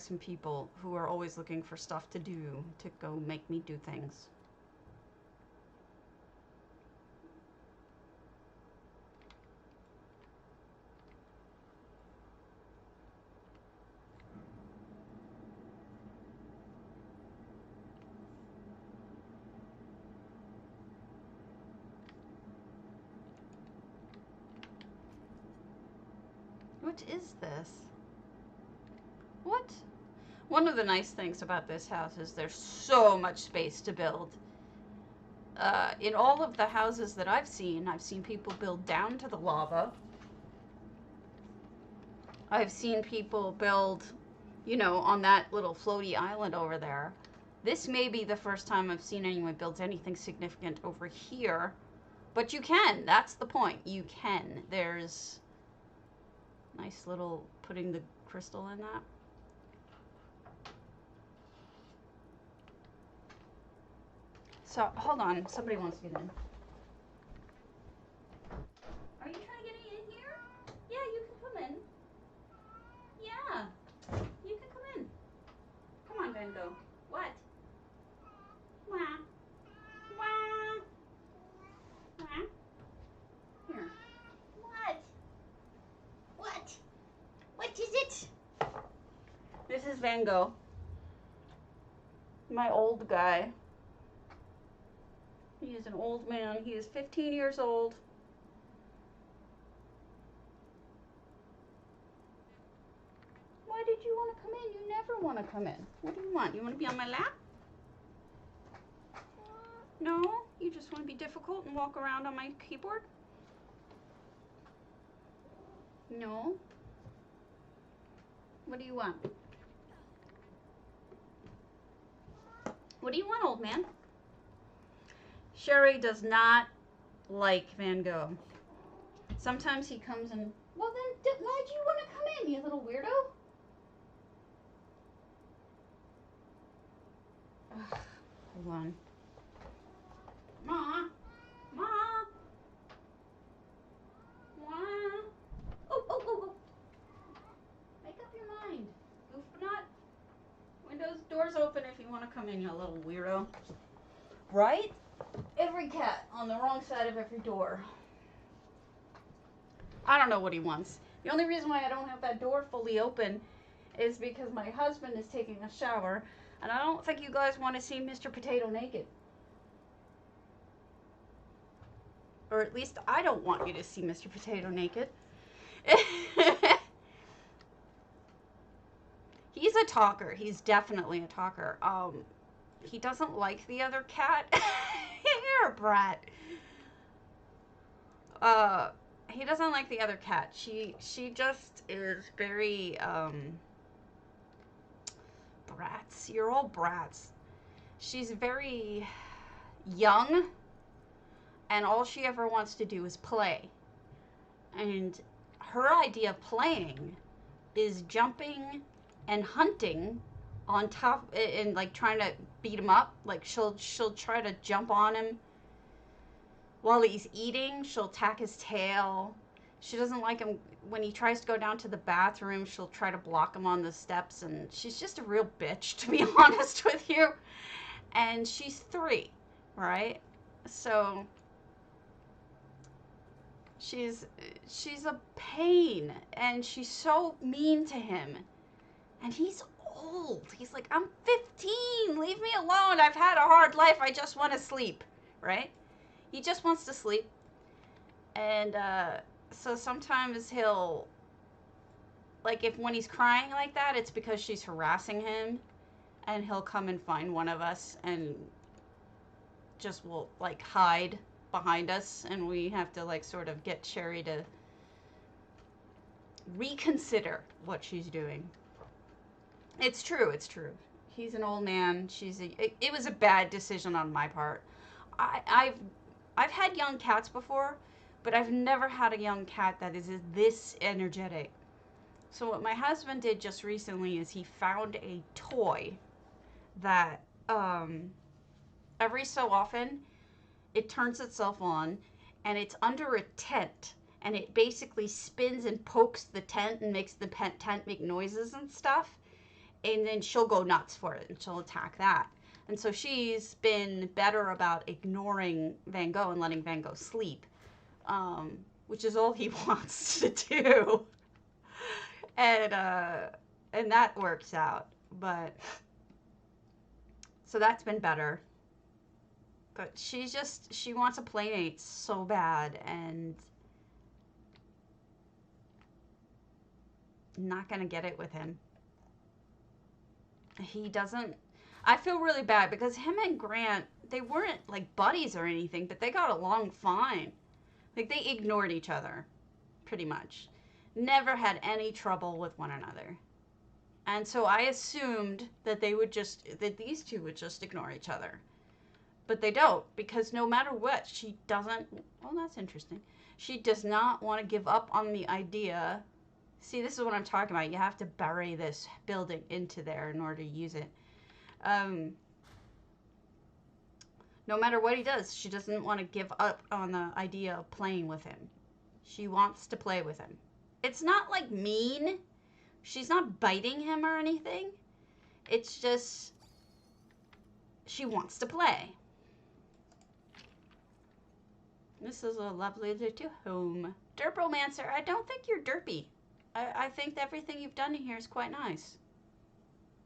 some people who are always looking for stuff to do to go make me do things. What is this? What? One of the nice things about this house is there's so much space to build. In all of the houses that I've seen people build down to the lava. I've seen people build, you know, on that little floaty island over there. This may be the first time I've seen anyone build anything significant over here. But you can. That's the point. You can. There's nice little putting the crystal in that. So, hold on. Somebody wants to get in. Are you trying to get in here? Yeah, you can come in. Yeah, you can come in. Come on, Van Gogh. What? Wah. Wah. Wah. Here. What? What? What is it? This is Van Gogh. My old guy. He is an old man. He is 15 years old. Why did you want to come in? You never want to come in. What do you want? You want to be on my lap? No? You just want to be difficult and walk around on my keyboard? No? What do you want? What do you want, old man? Sherry does not like Van Gogh. Sometimes he comes and... Well then, why do you want to come in, you little weirdo? Ugh, hold on. Ma! Ma! Ma! Oh, oh, oh, oh! Make up your mind. Goof not. Windows, doors open if you want to come in, you little weirdo. Right? Every cat on the wrong side of every door. I don't know what he wants. The only reason why I don't have that door fully open is because my husband is taking a shower, and I don't think you guys want to see Mr. Potato naked. Or at least I don't want you to see Mr. Potato naked. He's a talker. He's definitely a talker. He doesn't like the other cat. You're a brat. He doesn't like the other cat. She just is very, brats. You're all brats. She's very young, and all she ever wants to do is play. And her idea of playing is jumping and hunting on top and like trying to beat him up. Like she'll try to jump on him while he's eating. She'll attack his tail. She doesn't like him when he tries to go down to the bathroom. She'll try to block him on the steps, and she's just a real bitch, to be honest with you. And she's 3, right? So she's a pain, and she's so mean to him. And he's old. He's like, I'm 15. Leave me alone. I've had a hard life. I just want to sleep, right? He just wants to sleep. And so sometimes he'll, like, when he's crying like that, it's because she's harassing him. And he'll come and find one of us and just will, like, hide behind us. And we have to, like, sort of get Sherry to reconsider what she's doing. It's true. It's true. He's an old man. It was a bad decision on my part. I've had young cats before, but I've never had a young cat that is this energetic. So what my husband did just recently is he found a toy that every so often it turns itself on, and it's under a tent, and it basically spins and pokes the tent and makes the tent make noises and stuff. And then she'll go nuts for it, and she'll attack that. And so she's been better about ignoring Van Gogh and letting Van Gogh sleep, which is all he wants to do. And that works out. But so that's been better. But she wants a playmate so bad, and not gonna get it with him. He doesn't. I feel really bad because him and Grant, they weren't like buddies or anything, but they got along fine. Like, they ignored each other, pretty much. Never had any trouble with one another. And so I assumed that these two would just ignore each other. But they don't, because no matter what, she doesn't. Well, that's interesting. She does not want to give up on the idea. See, this is what I'm talking about. You have to bury this building into there in order to use it. No matter what he does, she doesn't want to give up on the idea of playing with him. She wants to play with him. It's not like mean. She's not biting him or anything. It's just she wants to play. This is a lovely little home. Derp Romancer, I don't think you're derpy. I think everything you've done here is quite nice.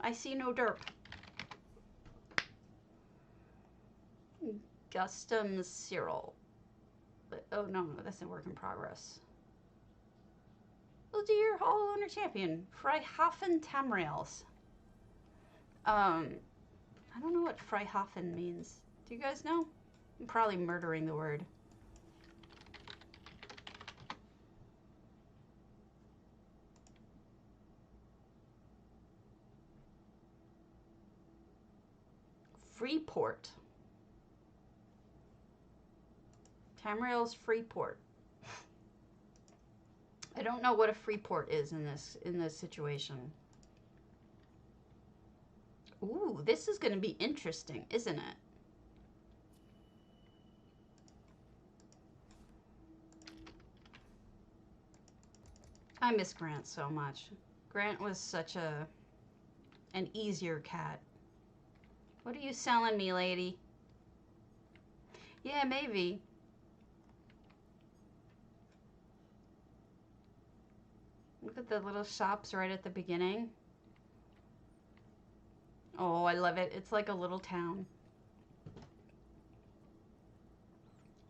I see no derp. Custom Cyril. Oh no, that's a work in progress. Oh dear, Hall Owner Champion. Freihafen Tamrails. I don't know what Freihafen means. Do you guys know? I'm probably murdering the word. Freeport. Tamrail's Freeport. I don't know what a Freeport is in this situation. Ooh, this is going to be interesting, isn't it? I miss Grant so much. Grant was such an easier cat. What are you selling me, lady? Yeah, maybe. Look at the little shops right at the beginning. Oh, I love it. It's like a little town.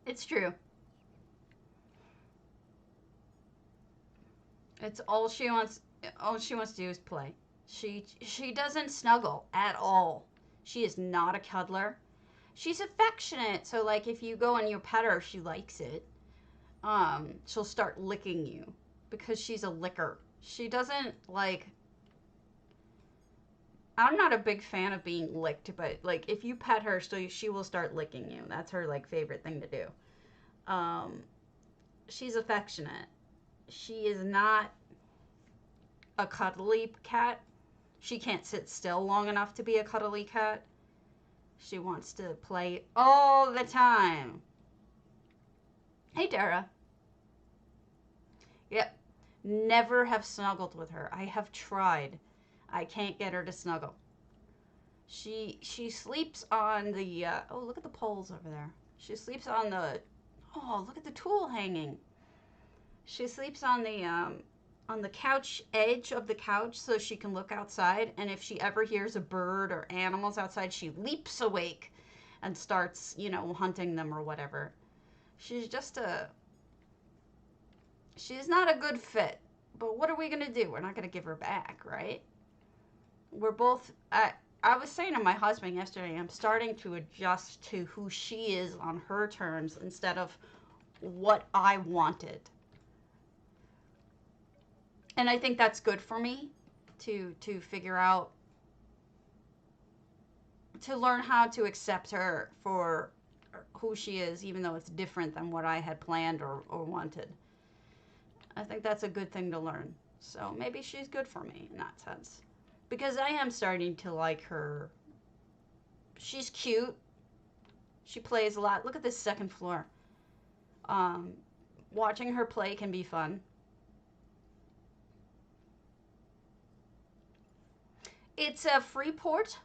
It's true. It's all she wants to do is play. She doesn't snuggle at all. She is not a cuddler. She's affectionate, so like if you go and you pet her, she likes it. She'll start licking you because she's a licker. She doesn't like I'm not a big fan of being licked, but like if you pet her, she will start licking you. That's her like favorite thing to do. Um, she's affectionate. She is not a cuddly cat. She can't sit still long enough to be a cuddly cat. She wants to play all the time. Hey, Dara. Yep. Never have snuggled with her. I have tried. I can't get her to snuggle. She sleeps on the oh, look at the poles over there. She sleeps on the oh, look at the tool hanging. She sleeps on the couch edge of the couch so she can look outside, and if she ever hears a bird or animals outside, she leaps awake and starts, you know, hunting them or whatever. She's just a she's not a good fit. But what are we going to do? We're not going to give her back, right? We're both I was saying to my husband yesterday, I'm starting to adjust to who she is on her terms instead of what I wanted. And I think that's good for me to figure out, to learn how to accept her for who she is, even though it's different than what I had planned or wanted. I think that's a good thing to learn. So maybe she's good for me in that sense. Because I am starting to like her. She's cute. She plays a lot. Look at this second floor. Um, Watching her play can be fun. It's a free port.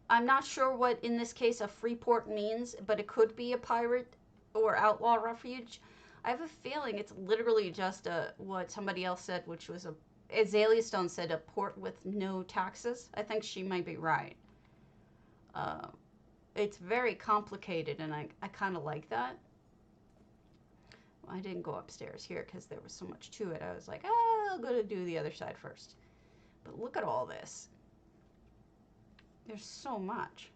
I'm not sure what, in this case, a free port means, but it could be a pirate or outlaw refuge. I have a feeling it's literally just what somebody else said, which was Azalea Stone said, a port with no taxes. I think she might be right. Uh, it's very complicated, and I kind of like that. Well, I didn't go upstairs here because there was so much to it. I was like, I'll go to do the other side first. But look at all this. There's so much.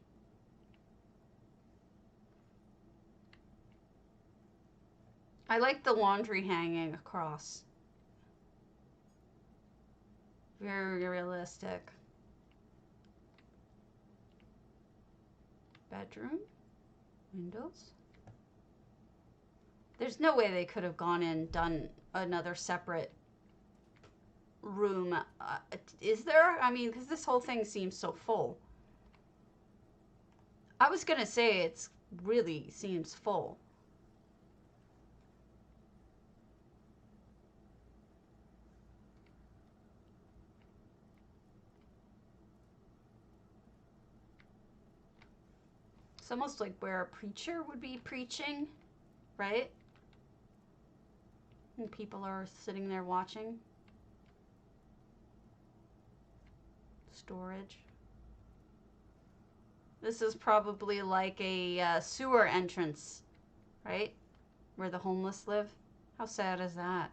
I like the laundry hanging across. Very realistic. Bedroom. Windows. There's no way they could have gone in, done another separate room. Is there? I mean, because this whole thing seems so full. I was going to say it's really seems full. It's almost like where a preacher would be preaching, right? And people are sitting there watching. Storage. This is probably like a sewer entrance, right? Where the homeless live. How sad is that?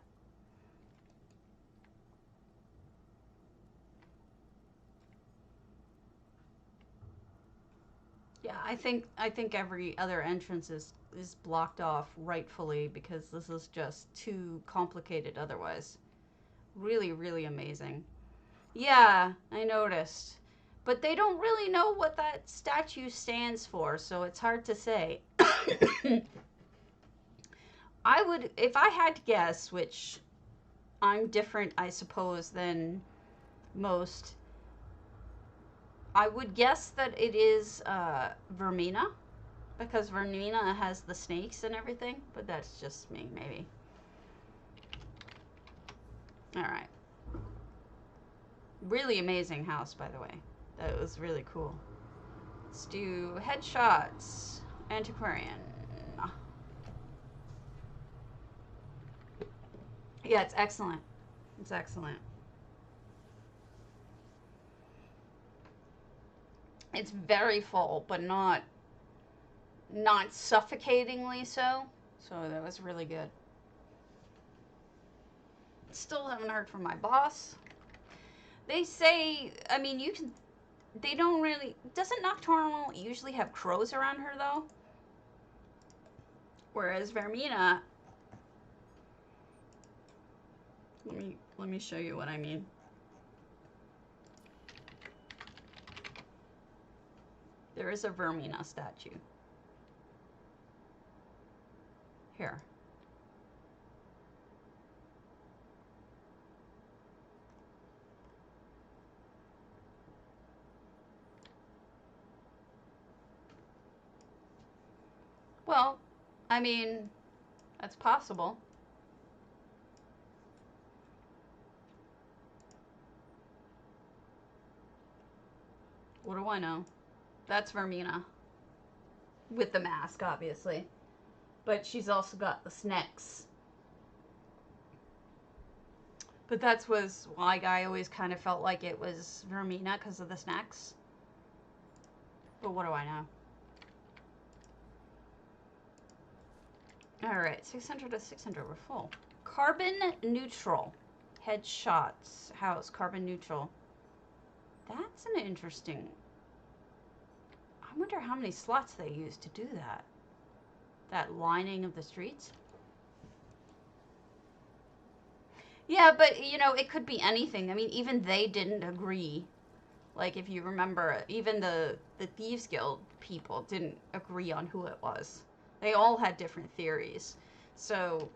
Yeah, I think every other entrance is blocked off rightfully because this is just too complicated otherwise. Really, really amazing. Yeah, I noticed. But they don't really know what that statue stands for, so it's hard to say. I would, if I had to guess, which I'm different, I suppose, than most, I would guess that it is Vermina, because Vermina has the snakes and everything, but that's just me, maybe. All right. Really amazing house, by the way. That was really cool. Let's do headshots. Antiquarian. Yeah, it's excellent. It's excellent. It's very full, but not suffocatingly so. So that was really good. Still haven't heard from my boss. They say, I mean, you can. They don't really. Doesn't Nocturnal usually have crows around her though? Whereas Vermina. Let me show you what I mean. There is a Vermina statue. Here. Well, I mean, that's possible. What do I know? That's Vermina. With the mask, obviously. But she's also got the snacks. But that was why I always kind of felt like it was Vermina because of the snacks. But what do I know? Alright, 600 to 600, we're full. Carbon neutral. Headshots. House, carbon neutral. That's an interesting... I wonder how many slots they use to do that. That lining of the streets. Yeah, but, you know, it could be anything. I mean, even they didn't agree. Like, if you remember, even the Thieves Guild people didn't agree on who it was. They all had different theories. So,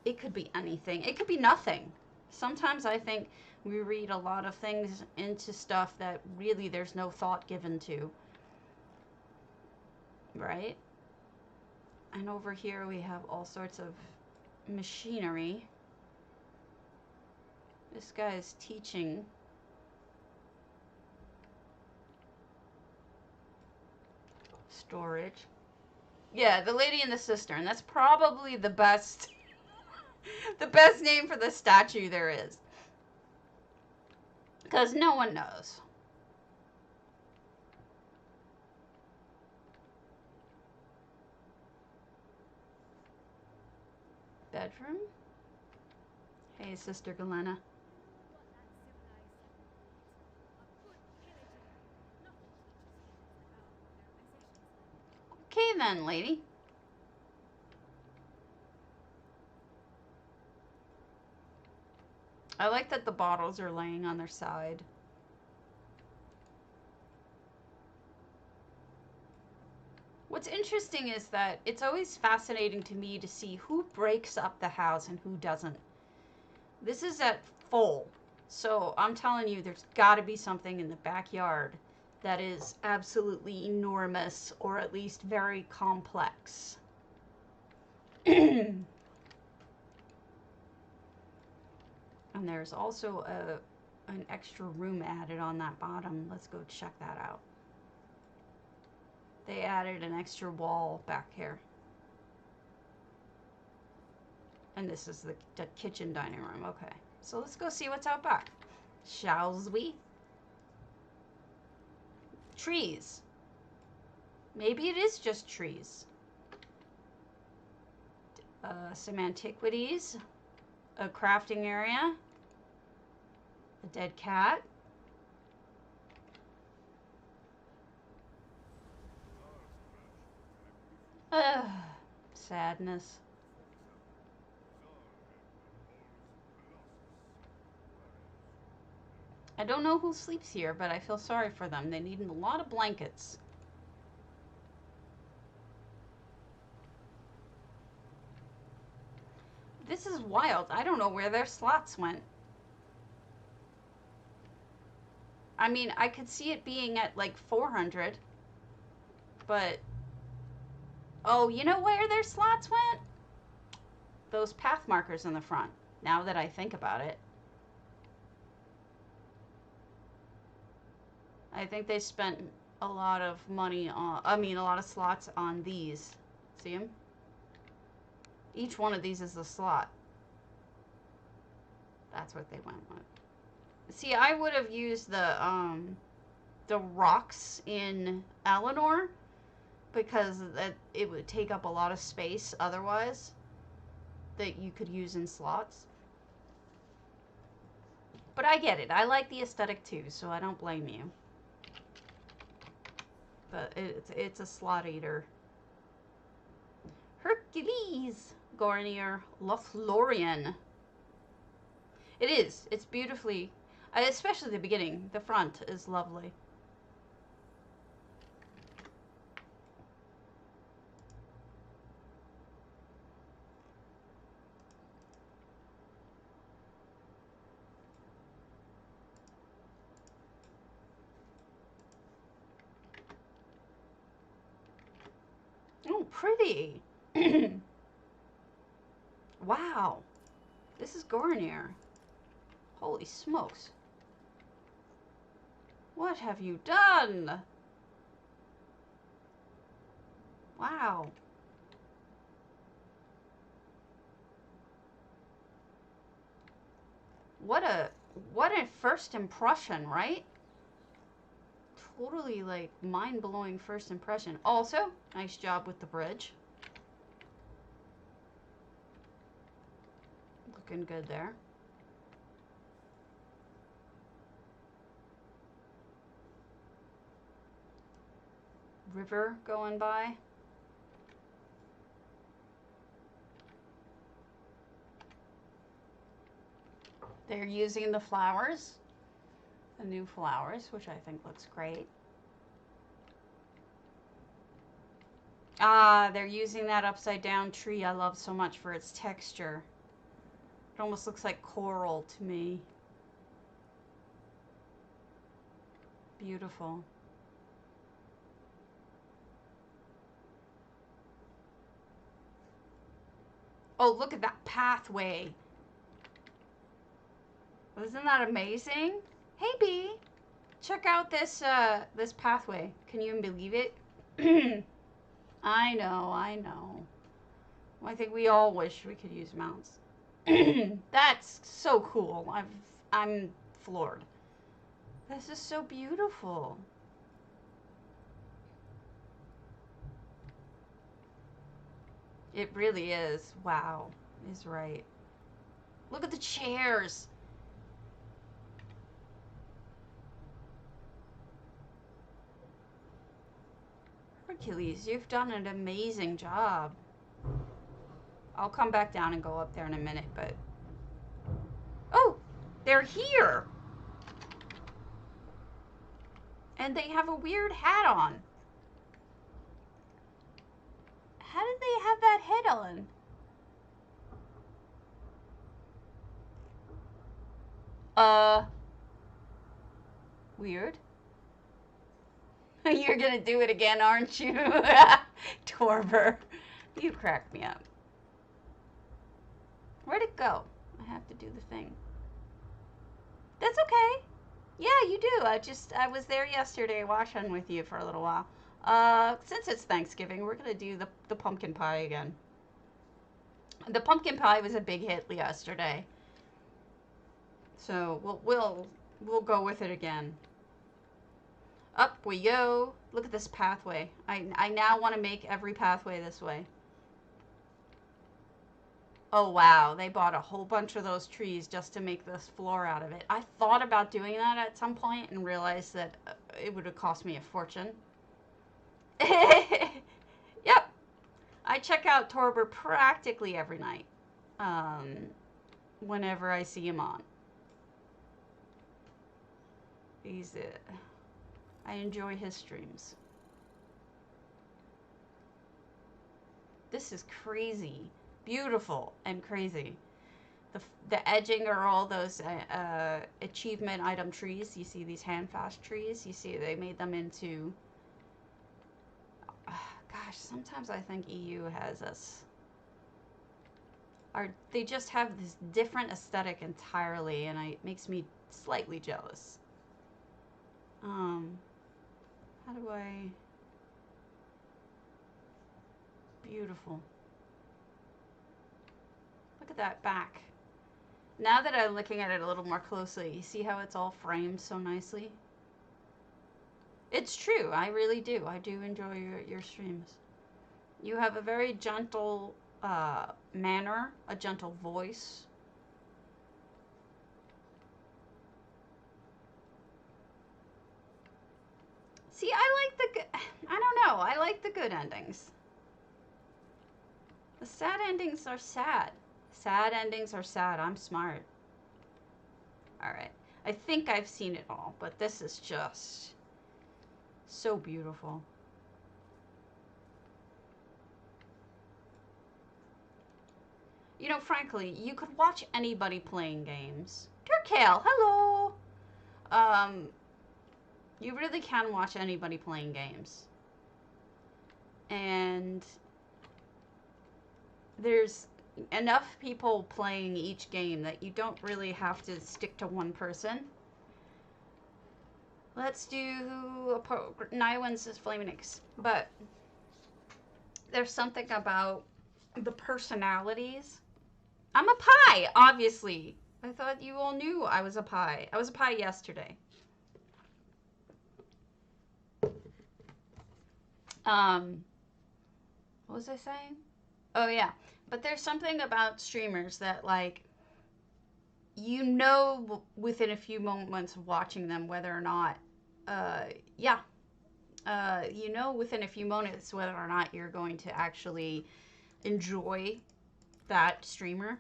it could be anything. It could be nothing. Sometimes I think we read a lot of things into stuff that really there's no thought given to. Right? And over here we have all sorts of machinery. This guy is teaching. Storage. Yeah, the Lady in the Cistern. That's probably the best the best name for the statue there is. Because no one knows. Bedroom? Hey, Sister Galena. Okay then, lady. I like that the bottles are laying on their side. What's interesting is that it's always fascinating to me to see who breaks up the house and who doesn't. This is at full, so I'm telling you there's got to be something in the backyard that is absolutely enormous, or at least very complex. And there's also an extra room added on that bottom. Let's go check that out. They added an extra wall back here. And this is the kitchen dining room. Okay, so let's go see what's out back. Shall we? Trees. Maybe it is just trees. Some antiquities. A crafting area. A dead cat. Sadness. I don't know who sleeps here, but I feel sorry for them. They need a lot of blankets. This is wild. I don't know where their slots went. I mean, I could see it being at like 400, but... Oh, you know where their slots went? Those path markers in the front, now that I think about it. I think they spent a lot of money on, a lot of slots on these. See them? Each one of these is a slot. That's what they went with. See, I would have used the rocks in Eleanor, because it would take up a lot of space otherwise that you could use in slots. But I get it. I like the aesthetic too, so I don't blame you. But it's a slot eater. Hercules Garnier Lothlorien. It is. It's beautifully, especially the beginning. The front is lovely. pretty. Wow. This is Gornier. Holy smokes. What have you done? Wow. What a first impression, right? Totally like mind-blowing first impression. Also, nice job with the bridge. Looking good there. River going by. They're using the flowers, the new flowers, which I think looks great. Ah, they're using that upside down tree I love so much for its texture. It almost looks like coral to me. Beautiful. Oh, look at that pathway. Isn't that amazing? Hey, Bee. Check out this this pathway. Can you even believe it? I know, I know. Well, I think we all wish we could use mounts. That's so cool. I'm floored. This is so beautiful. It really is. Wow, is right. Look at the chairs. Hercules, you've done an amazing job. I'll come back down and go up there in a minute, but... Oh, they're here. And they have a weird hat on. How did they have that head on? Weird. You're gonna do it again, aren't you? Torber. You cracked me up. Where'd it go? I have to do the thing. That's okay. Yeah, you do. I was there yesterday watching with you for a little while. Since it's Thanksgiving, we're gonna do the pumpkin pie again. The pumpkin pie was a big hit yesterday. So we'll go with it again. Up we go. Look at this pathway. I now want to make every pathway this way. Oh wow, they bought a whole bunch of those trees just to make this floor out of it. I thought about doing that at some point and realized that it would have cost me a fortune. Yep. I check out Torber practically every night. Whenever I see him on. I enjoy his streams. This is crazy. Beautiful and crazy. The edging are all those achievement item trees. You see these handfast trees? You see they made them into... gosh, sometimes I think EU has us... They just have this different aesthetic entirely, and it makes me slightly jealous. How do I... Beautiful. Look at that back. Now that I'm looking at it a little more closely, you see how it's all framed so nicely? It's true. I really do. I do enjoy your streams. You have a very gentle manner, a gentle voice. See, I like the good... I don't know. I like the good endings. The sad endings are sad. Sad endings are sad. I'm smart. Alright. I think I've seen it all, but this is just so beautiful. You know, frankly, you could watch anybody playing games. Turkale, hello! You really can watch anybody playing games. And there's enough people playing each game that you don't really have to stick to one person. Let's do Nywin's is Flaming Eggs. But there's something about the personalities. I'm a pie, obviously. I thought you all knew I was a pie. I was a pie yesterday. What was I saying? Oh, yeah. But there's something about streamers that, like, you know within a few moments of watching them whether or not, you know within a few moments whether or not you're going to actually enjoy that streamer.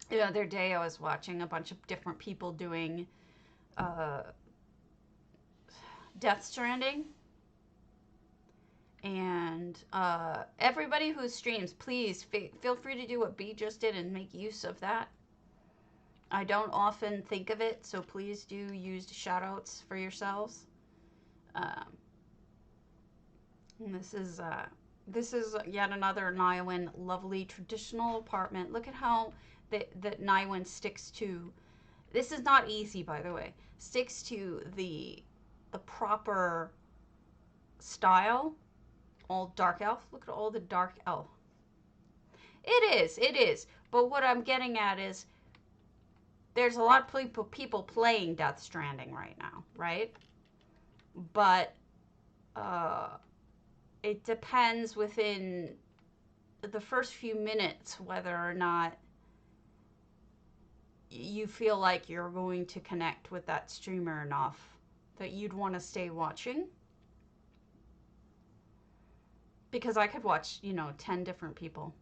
The other day I was watching a bunch of different people doing Death Stranding. And everybody who streams, please feel free to do what B just did and make use of that. I don't often think of it, so please do use shoutouts for yourselves. This is yet another Nywin lovely traditional apartment. Look at how that Nywin sticks to. This is not easy, by the way. Sticks to the proper style. All dark elf. Look at all the dark elf. It is. But what I'm getting at is there's a lot of people playing Death Stranding right now, right? But it depends within the first few minutes whether or not you feel like you're going to connect with that streamer enough that you'd want to stay watching. Because I could watch, 10 different people.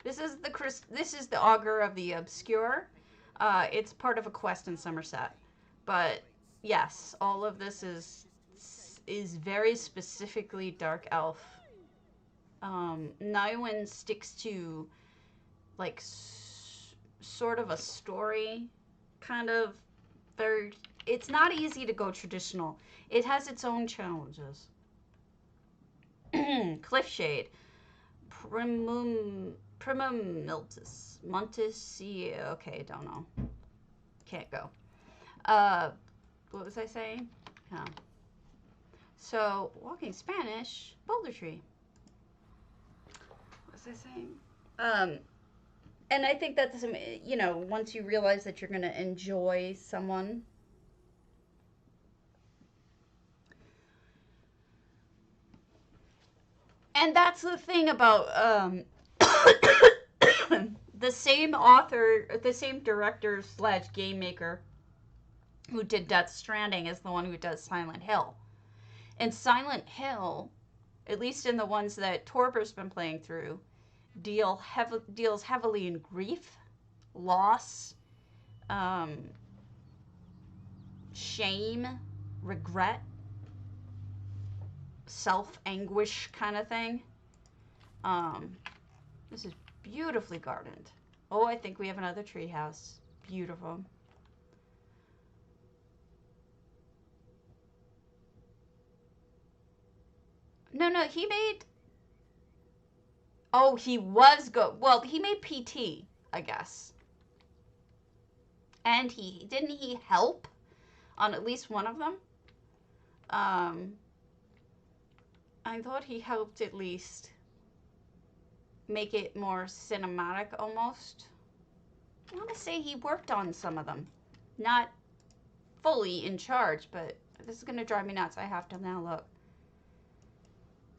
This is the Augur of the Obscure. It's part of a quest in Somerset. But yes, all of this is very specifically Dark Elf. Nywin sticks to like sort of a story, kind of very. It's not easy to go traditional. It has its own challenges. Cliffshade, Primum Montis. Okay, don't know. Can't go. What was I saying? Oh. So, walking Spanish, Boulder Tree. What was I saying? And I think that's, once you realize that you're going to enjoy someone. And that's the thing about the same author, the same director / game maker who did Death Stranding is the one who does Silent Hill. And Silent Hill, at least in the ones that Torber's been playing through, deals heavily in grief, loss, shame, regret, self-anguish kind of thing. This is beautifully gardened. Oh, I think we have another tree house. Beautiful. No, he made... Oh, he was good. Well, he made PT, I guess. And didn't he help on at least one of them? I thought he helped at least make it more cinematic almost. I want to say he worked on some of them. Not fully in charge, but this is going to drive me nuts. I have to now look.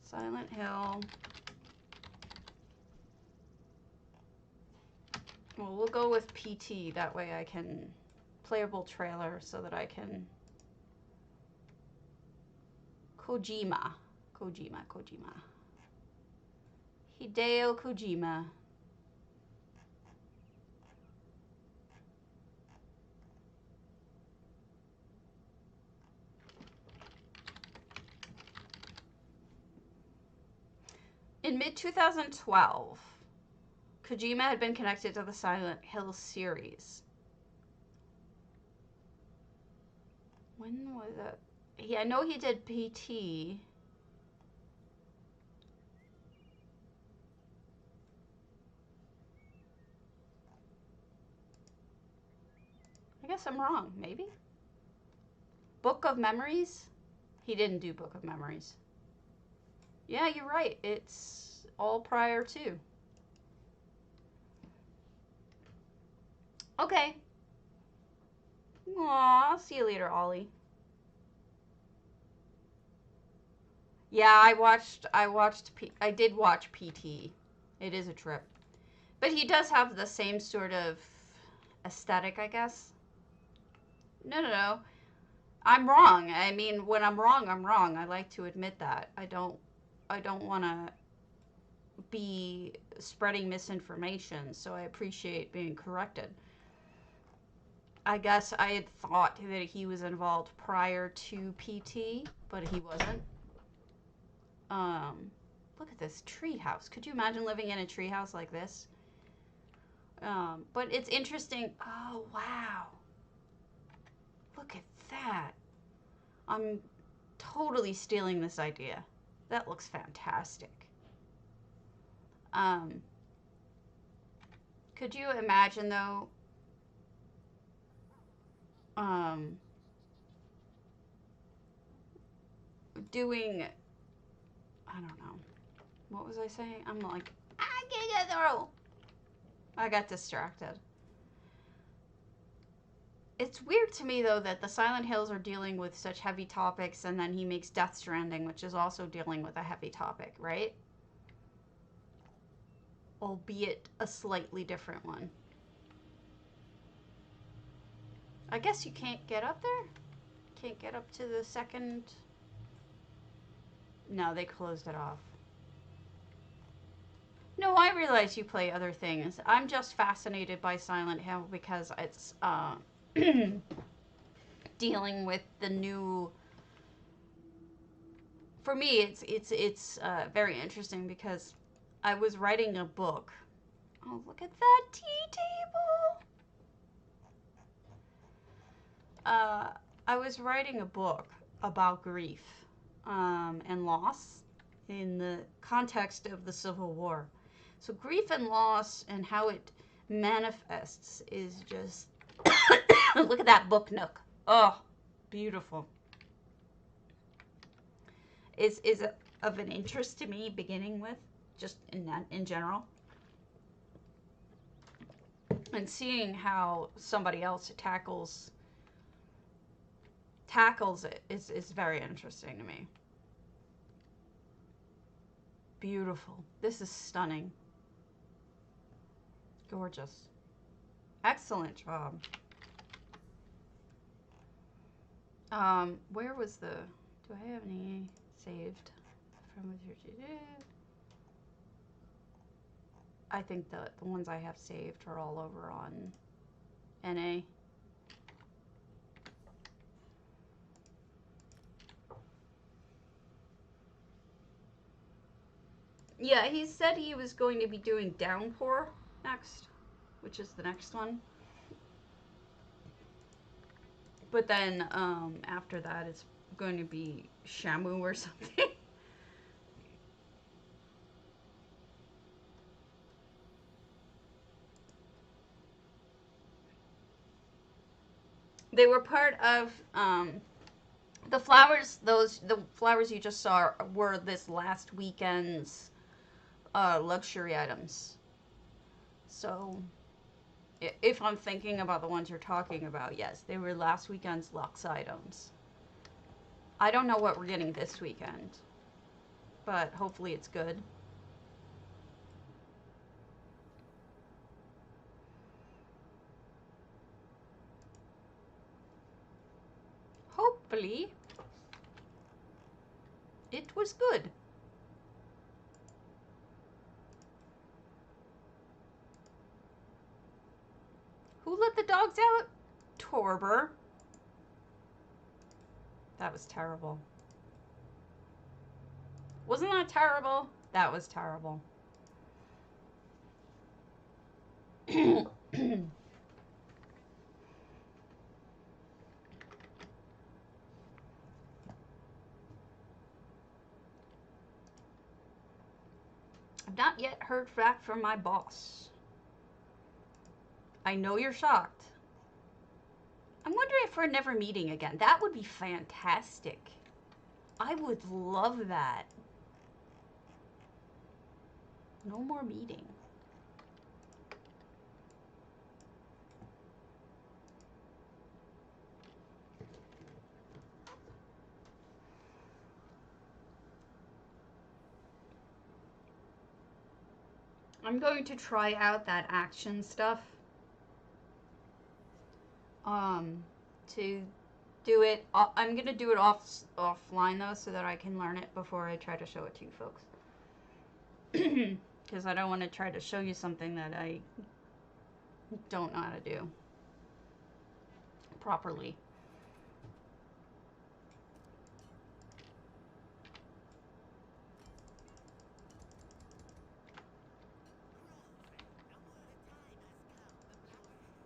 Silent Hill. Well, we'll go with PT. That way I can... Playable trailer so that I can... Kojima. Hideo Kojima. In mid-2012, Kojima had been connected to the Silent Hill series. When was it? I know he did PT. I guess I'm wrong. Maybe. Book of Memories? He didn't do Book of Memories. Yeah, you're right. It's all prior to. Okay. Aw, see you later, Ollie. Yeah, I did watch PT. It is a trip. But he does have the same sort of aesthetic, I guess. No, no, no. I'm wrong. I mean, when I'm wrong, I'm wrong. I like to admit that. I don't want to be spreading misinformation, so I appreciate being corrected. I guess I had thought that he was involved prior to PT, but he wasn't. Look at this tree house. Could you imagine living in a tree house like this? But it's interesting. Oh, wow. Look at that. I'm totally stealing this idea. That looks fantastic. Could you imagine, though, doing, I don't know, what was I saying? I'm like, I can't get through. I got distracted. It's weird to me, though, that the Silent Hills are dealing with such heavy topics, and then he makes Death Stranding, which is also dealing with a heavy topic, right? Albeit a slightly different one. I guess you can't get up there? Can't get up to the second... No, they closed it off. No, I realize you play other things. I'm just fascinated by Silent Hill because it's dealing with the new... For me, it's very interesting because I was writing a book. Oh, look at that tea table! I was writing a book about grief and loss in the context of the Civil War. So grief and loss and how it manifests is just... Look at that book nook. Oh, beautiful. Is of an interest to me beginning with, just in general. And seeing how somebody else tackles it is very interesting to me. Beautiful. This is stunning. Gorgeous. Excellent job. Where was the... Do I have any saved from what you did? I think the ones I have saved are all over on NA. Yeah, he said he was going to be doing Downpour next, which is the next one. But then after that, it's going to be Shamu or something. They were part of the flowers. The flowers you just saw were this last weekend's luxury items. So, if I'm thinking about the ones you're talking about, yes, they were last weekend's luxe items. I don't know what we're getting this weekend, but hopefully it's good. Hopefully it was good. Who let the dogs out? Torber. That was terrible. Wasn't that terrible? That was terrible. I'm not yet heard back from my boss. I know you're shocked. I'm wondering if we're never meeting again. That would be fantastic. I would love that. No more meeting. I'm going to try out that action stuff. To do it. I'm gonna do it offline though, so that I can learn it before I try to show it to you folks. Because I don't want to try to show you something that I don't know how to do properly.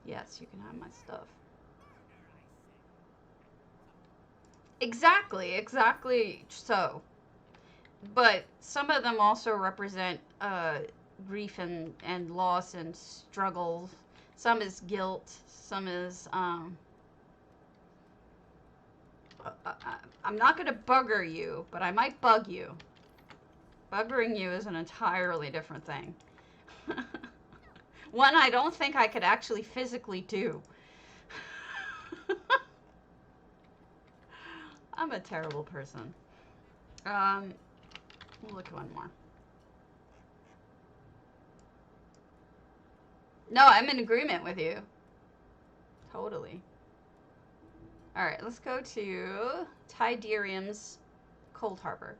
Yes, you can have my stuff. Exactly so. But some of them also represent grief and loss and struggles. Some is guilt. Some is I'm not going to bugger you, but I might bug you. Buggering you is an entirely different thing. One I don't think I could actually physically do. I'm a terrible person. We'll look at one more. No, I'm in agreement with you. Totally. Alright, let's go to Tiderium's Cold Harbor.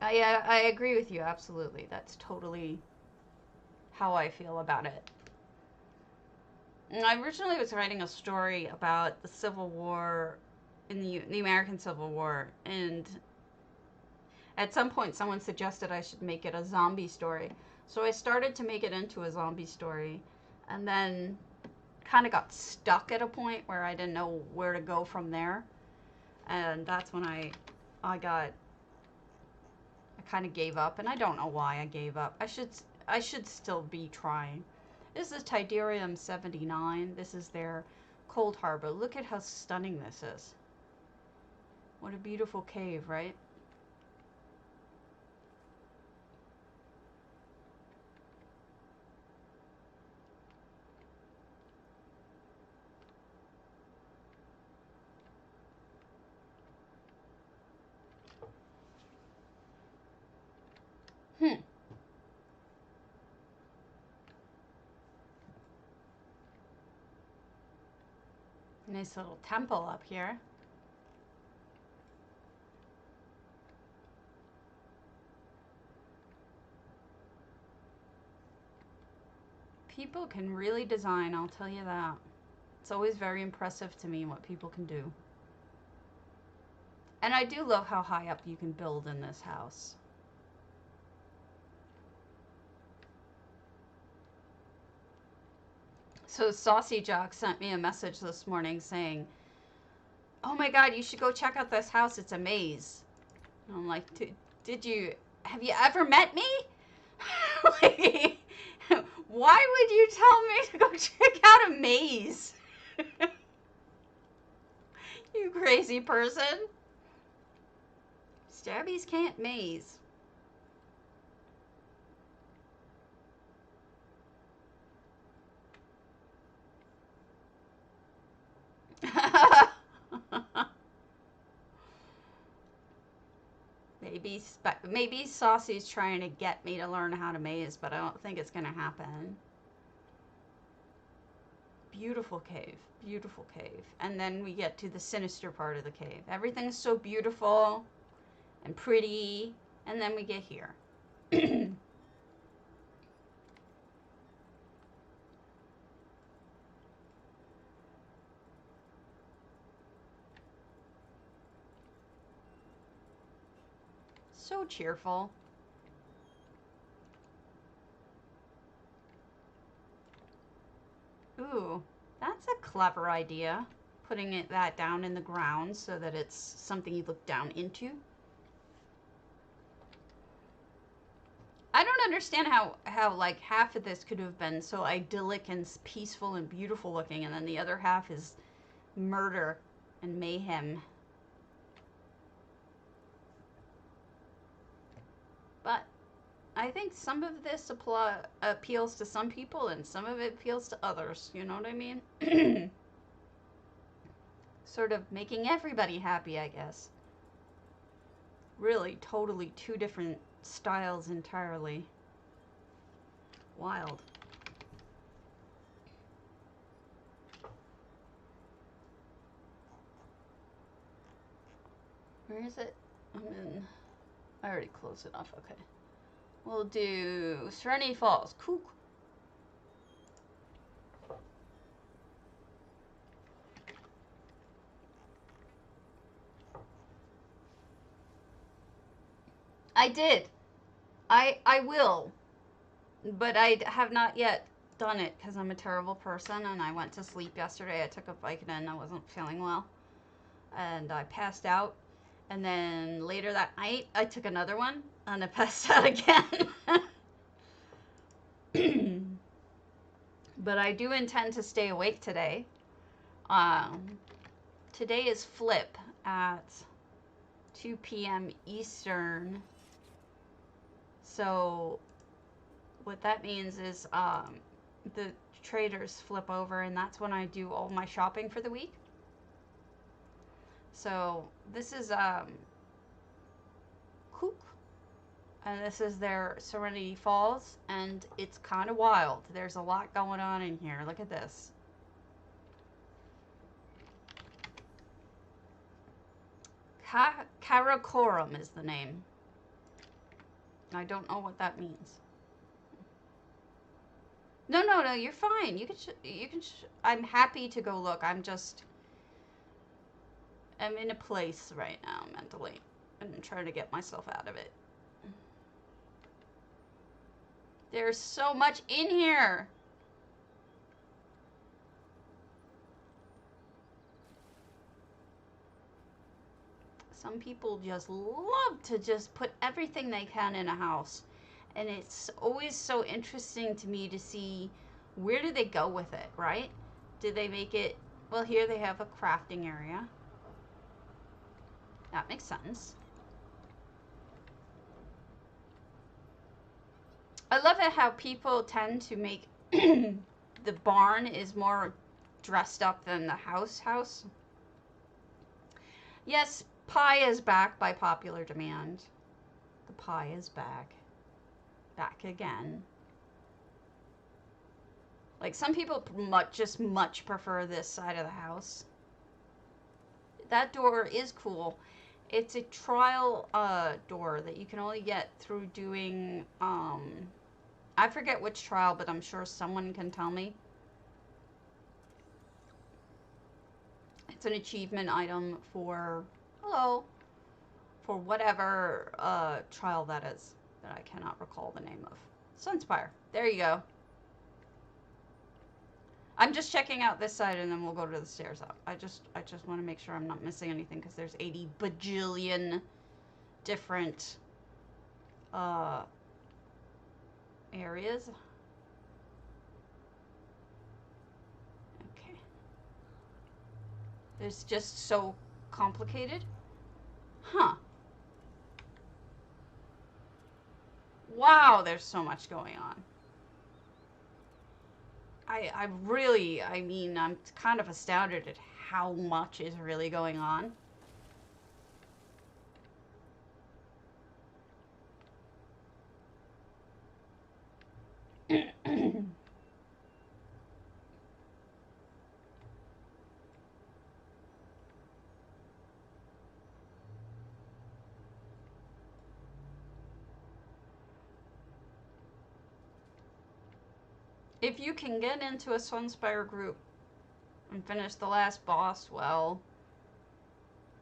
I agree with you, absolutely. That's totally how I feel about it. I originally was writing a story about the Civil War, in the American Civil War, and at some point someone suggested I should make it a zombie story. So I started to make it into a zombie story, and then kind of got stuck at a point where I didn't know where to go from there. And that's when I kind of gave up, and I don't know why I gave up. I should still be trying. This is Tiderium 79. This is their Cold Harbor. Look at how stunning this is. What a beautiful cave, right? Nice little temple up here. People can really design, I'll tell you that. It's always very impressive to me what people can do. And I do love how high up you can build in this house. So Saucy Jock sent me a message this morning saying, "Oh my God, you should go check out this house. It's a maze." And I'm like, have you ever met me? Like, why would you tell me to go check out a maze? You crazy person. Stabbies can't maze. Maybe Saucy's trying to get me to learn how to maze, but I don't think it's gonna happen. Beautiful cave, beautiful cave. And then we get to the sinister part of the cave. Everything's so beautiful and pretty, and then we get here. So cheerful. Ooh, that's a clever idea. Putting that down in the ground so that it's something you look down into. I don't understand how like half of this could have been so idyllic and peaceful and beautiful looking, and then the other half is murder and mayhem. But I think some of this appeals to some people and some of it appeals to others. You know what I mean? Sort of making everybody happy, I guess. Really, totally two different styles entirely. Wild. Where is it? I already closed it off. Okay. We'll do Serenity Falls. Cool. I did. I will. But I have not yet done it because I'm a terrible person and I went to sleep yesterday. I took a Vicodin. I wasn't feeling well. And I passed out. And then later that night, I took another one and I passed out again. But I do intend to stay awake today. Today is flip at 2 p.m. Eastern. So what that means is the traders flip over, and that's when I do all my shopping for the week. So this is Cook, and this is their Serenity Falls, and it's kind of wild. There's a lot going on in here. Look at this. Karakoram is the name. I don't know what that means. No, you're fine. You can I'm happy to go look. I'm in a place right now mentally, and I'm trying to get myself out of it. There's so much in here. Some people just love to just put everything they can in a house. And it's always so interesting to me to see where do they go with it, right? Did they make it, well, here they have a crafting area. That makes sense. I love it how people tend to make the barn is more dressed up than the house. Yes, pie is back by popular demand. The pie is back. Back again. Like, some people much prefer this side of the house. That door is cool. It's a trial door that you can only get through doing, I forget which trial, but I'm sure someone can tell me. It's an achievement item for, for whatever trial that is, that I cannot recall the name of. Sunspire. There you go. I'm just checking out this side, and then we'll go to the stairs up. I just want to make sure I'm not missing anything, because there's 80 bajillion different areas. Okay. It's just so complicated. Huh. Wow, there's so much going on. I'm kind of astounded at how much is really going on. If you can get into a Sunspire group and finish the last boss, well,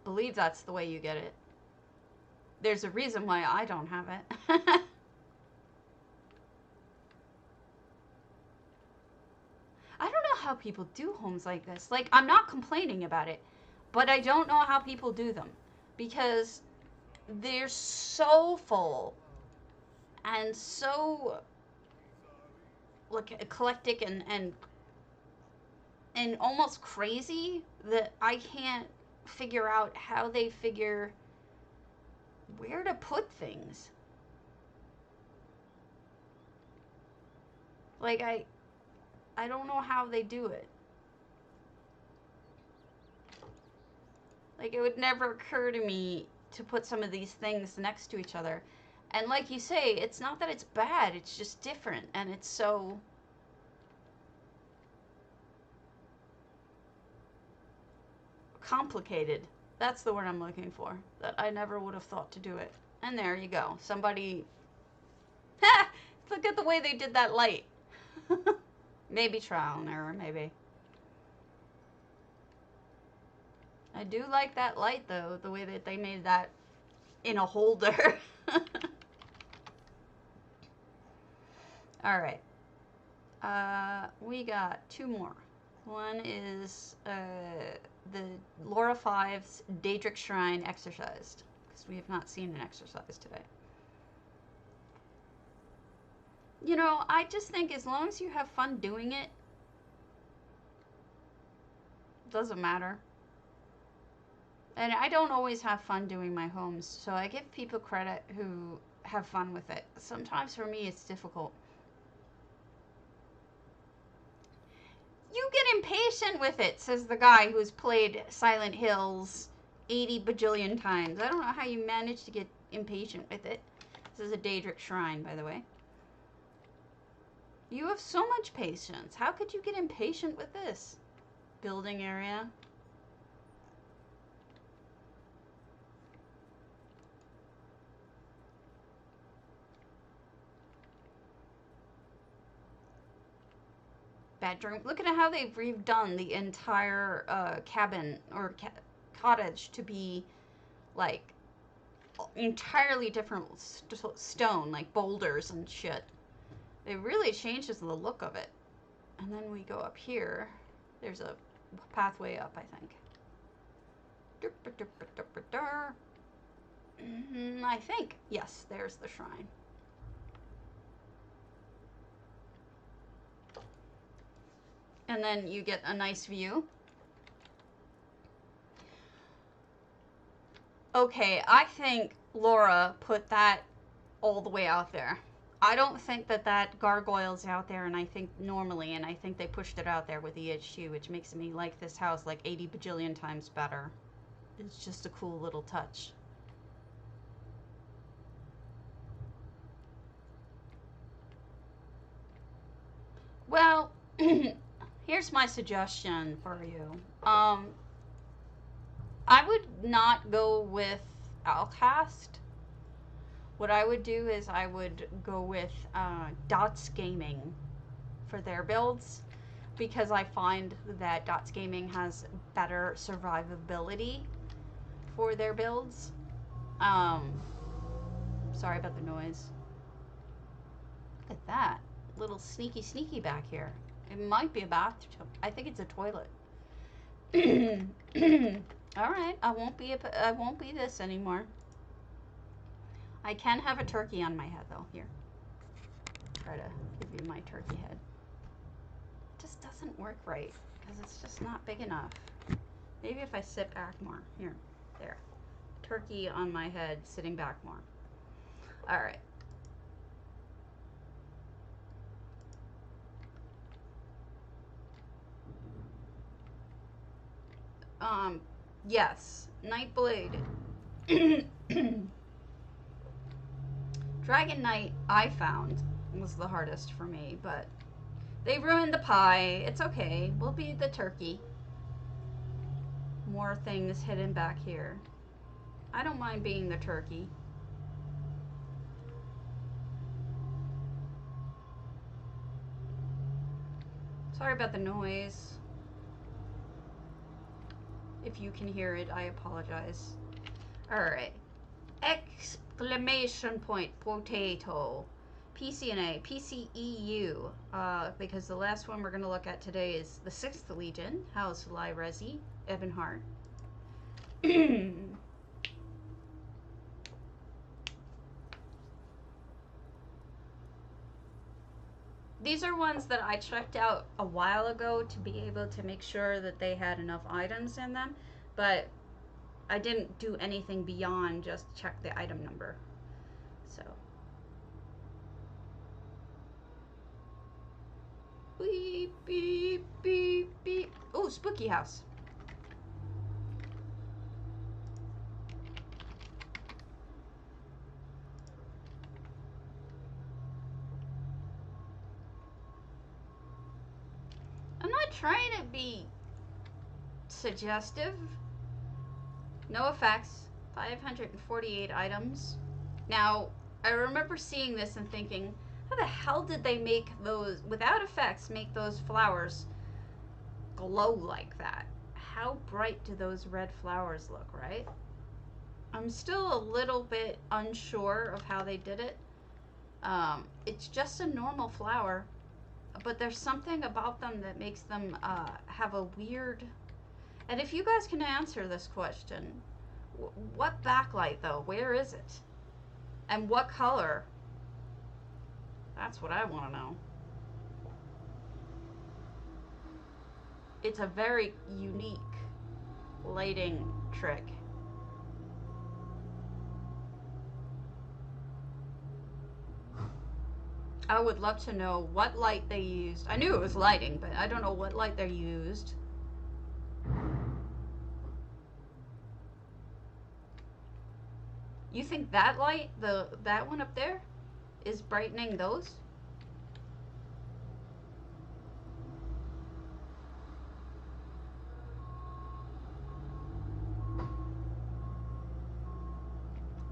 believe that's the way you get it. There's a reason why I don't have it. I don't know how people do homes like this. Like, I'm not complaining about it, but I don't know how people do them, because they're so full and so like eclectic and almost crazy that I can't figure out how they figure where to put things. Like I don't know how they do it. Like it would never occur to me to put some of these things next to each other. And like you say, it's not that it's bad, it's just different and it's so complicated. That's the word I'm looking for. That I never would have thought to do it. And there you go. Somebody look at the way they did that light. Maybe trial and error, maybe. I do like that light though, the way that they made that in a holder. Alright. We got two more. One is the Laura 5's Daedric Shrine exercised. Because we have not seen an exercise today. You know, I just think as long as you have fun doing it, doesn't matter. And I don't always have fun doing my homes, so I give people credit who have fun with it. Sometimes for me it's difficult. You get impatient with it, says the guy who's played Silent Hills 80 bajillion times. I don't know how you manage to get impatient with it. This is a Daedric Shrine, by the way. You have so much patience. How could you get impatient with this? Building area. Bedroom. Look at how they've redone the entire cabin or cottage to be like entirely different stone, like boulders and shit. It really changes the look of it. And then we go up here. There's a pathway up, I think. I think. Yes, there's the shrine. And then you get a nice view. Okay, I think Laura put that all the way out there. I don't think that that gargoyle's out there, and I think normally, and I think they pushed it out there with the EH2, which makes me like this house like 80 bajillion times better. It's just a cool little touch. Well, here's my suggestion for you. I would not go with Alcast. What I would do is I would go with Dots Gaming for their builds, because I find that Dots Gaming has better survivability for their builds. Sorry about the noise. Look at that. Little sneaky back here. It might be a bathtub. I think it's a toilet. All right, I won't be this anymore. I can have a turkey on my head though. Here, try to give you my turkey head. It just doesn't work right because it's just not big enough. Maybe if I sit back more. Here, there. Turkey on my head, sitting back more. All right. Yes, Nightblade. Dragon Knight, I found, was the hardest for me, but they ruined the pie. It's okay. We'll be the turkey. More things hidden back here. I don't mind being the turkey. Sorry about the noise. If you can hear it, I apologize. Alright. Exclamation point potato. PCNA, PCEU. Because the last one we're going to look at today is the 6th Legion. House Lyrezi, Ebonheart. these are ones that I checked out a while ago to be able to make sure that they had enough items in them, but I didn't do anything beyond just check the item number. So. Beep, beep, beep, beep. Oh, spooky house. I'm not trying to be suggestive. No effects. 548 items. Now, I remember seeing this and thinking, how the hell did they make those, without effects, make those flowers glow like that? How bright do those red flowers look, right? I'm still a little bit unsure of how they did it. It's just a normal flower, but there's something about them that makes them have a weird... And if you guys can answer this question, what backlight though? Where is it? And what color? That's what I want to know. It's a very unique lighting trick. I would love to know what light they used. I knew it was lighting, but I don't know what light they used. You think that light, that one up there, is brightening those?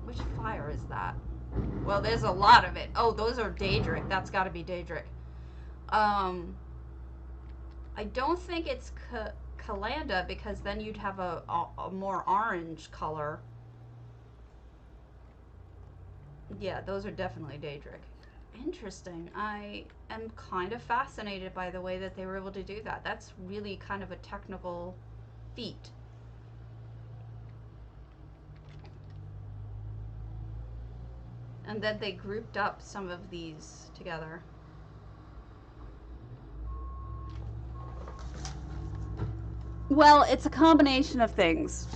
Which fire is that? Well, there's a lot of it. Oh, those are Daedric. That's got to be Daedric. I don't think it's Calanda, because then you'd have a more orange color. Yeah, those are definitely Daedric. Interesting. I am kind of fascinated by the way that they were able to do that. That's really kind of a technical feat. And then they grouped up some of these together. Well, it's a combination of things.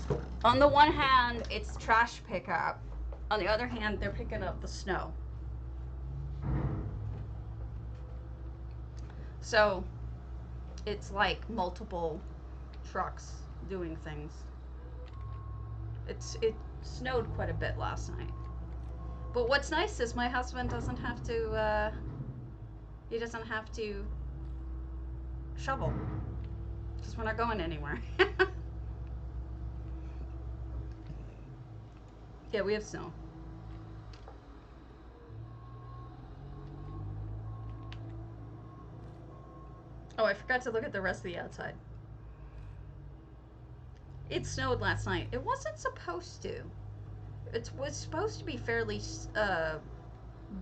On the one hand, it's trash pickup. On the other hand, they're picking up the snow. So it's like multiple trucks doing things. It snowed quite a bit last night. But what's nice is my husband doesn't have to, he doesn't have to shovel, because we're not going anywhere. Yeah, we have snow. Oh, I forgot to look at the rest of the outside. It snowed last night. It wasn't supposed to. It was supposed to be fairly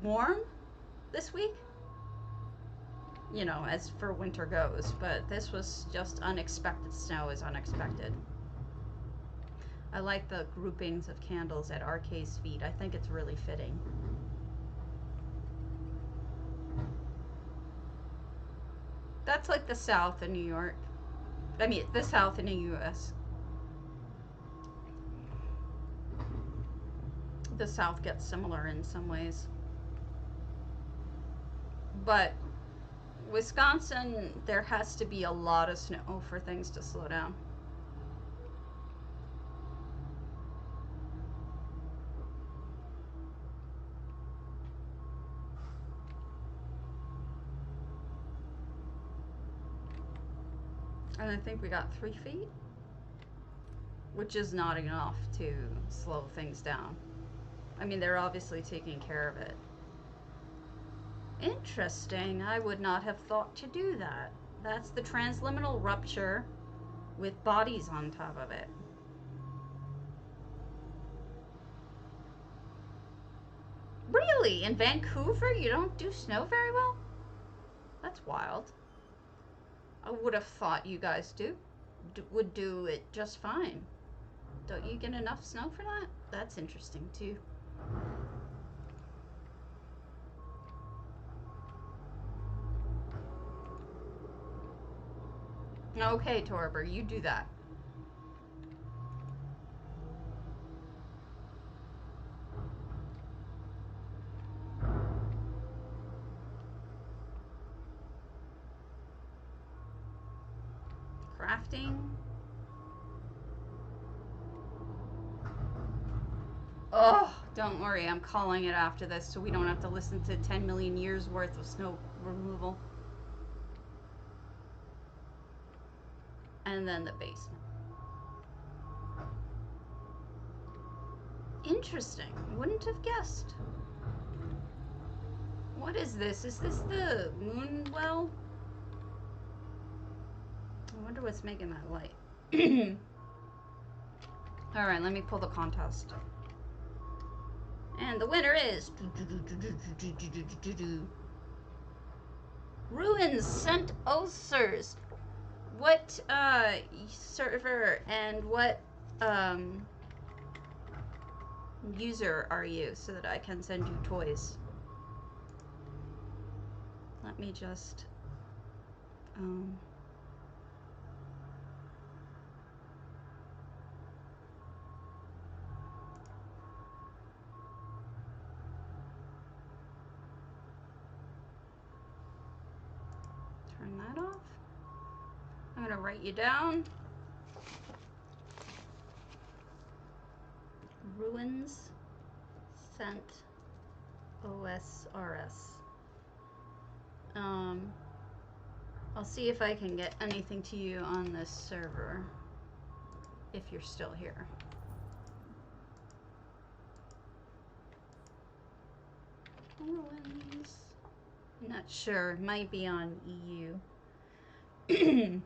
warm this week, you know, as for winter goes, but this was just unexpected snow is unexpected. I like the groupings of candles at RK's feet. I think it's really fitting. That's like the South in New York. I mean, the South in the U.S. The South gets similar in some ways. But Wisconsin, there has to be a lot of snow for things to slow down. And I think we got 3 feet, which is not enough to slow things down. I mean, they're obviously taking care of it. Interesting. I would not have thought to do that. That's the transliminal rupture with bodies on top of it. Really? In Vancouver, you don't do snow very well? That's wild. I would have thought you guys would do it just fine. Don't you get enough snow for that? That's interesting too. Okay, Torber, you do that. Crafting. Oh, don't worry, I'm calling it after this so we don't have to listen to 10 million years worth of snow removal. And then the basement. Interesting. Wouldn't have guessed. What is this? Is this the moon well? I wonder what's making that light. Alright, let me pull the contest. And the winner is... Ruins Sent Ulcers. What server and what user are you so that I can send you toys? Let me just turn that off. I'm gonna write you down. Ruins Sent OSRS. I'll see if I can get anything to you on this server if you're still here. Ruins. Not sure. Might be on EU.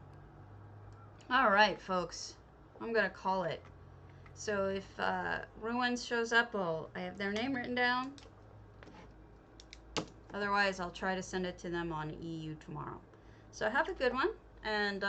Alright, folks. I'm gonna call it. So if Ruins shows up, I have their name written down. Otherwise, I'll try to send it to them on EU tomorrow. So have a good one, and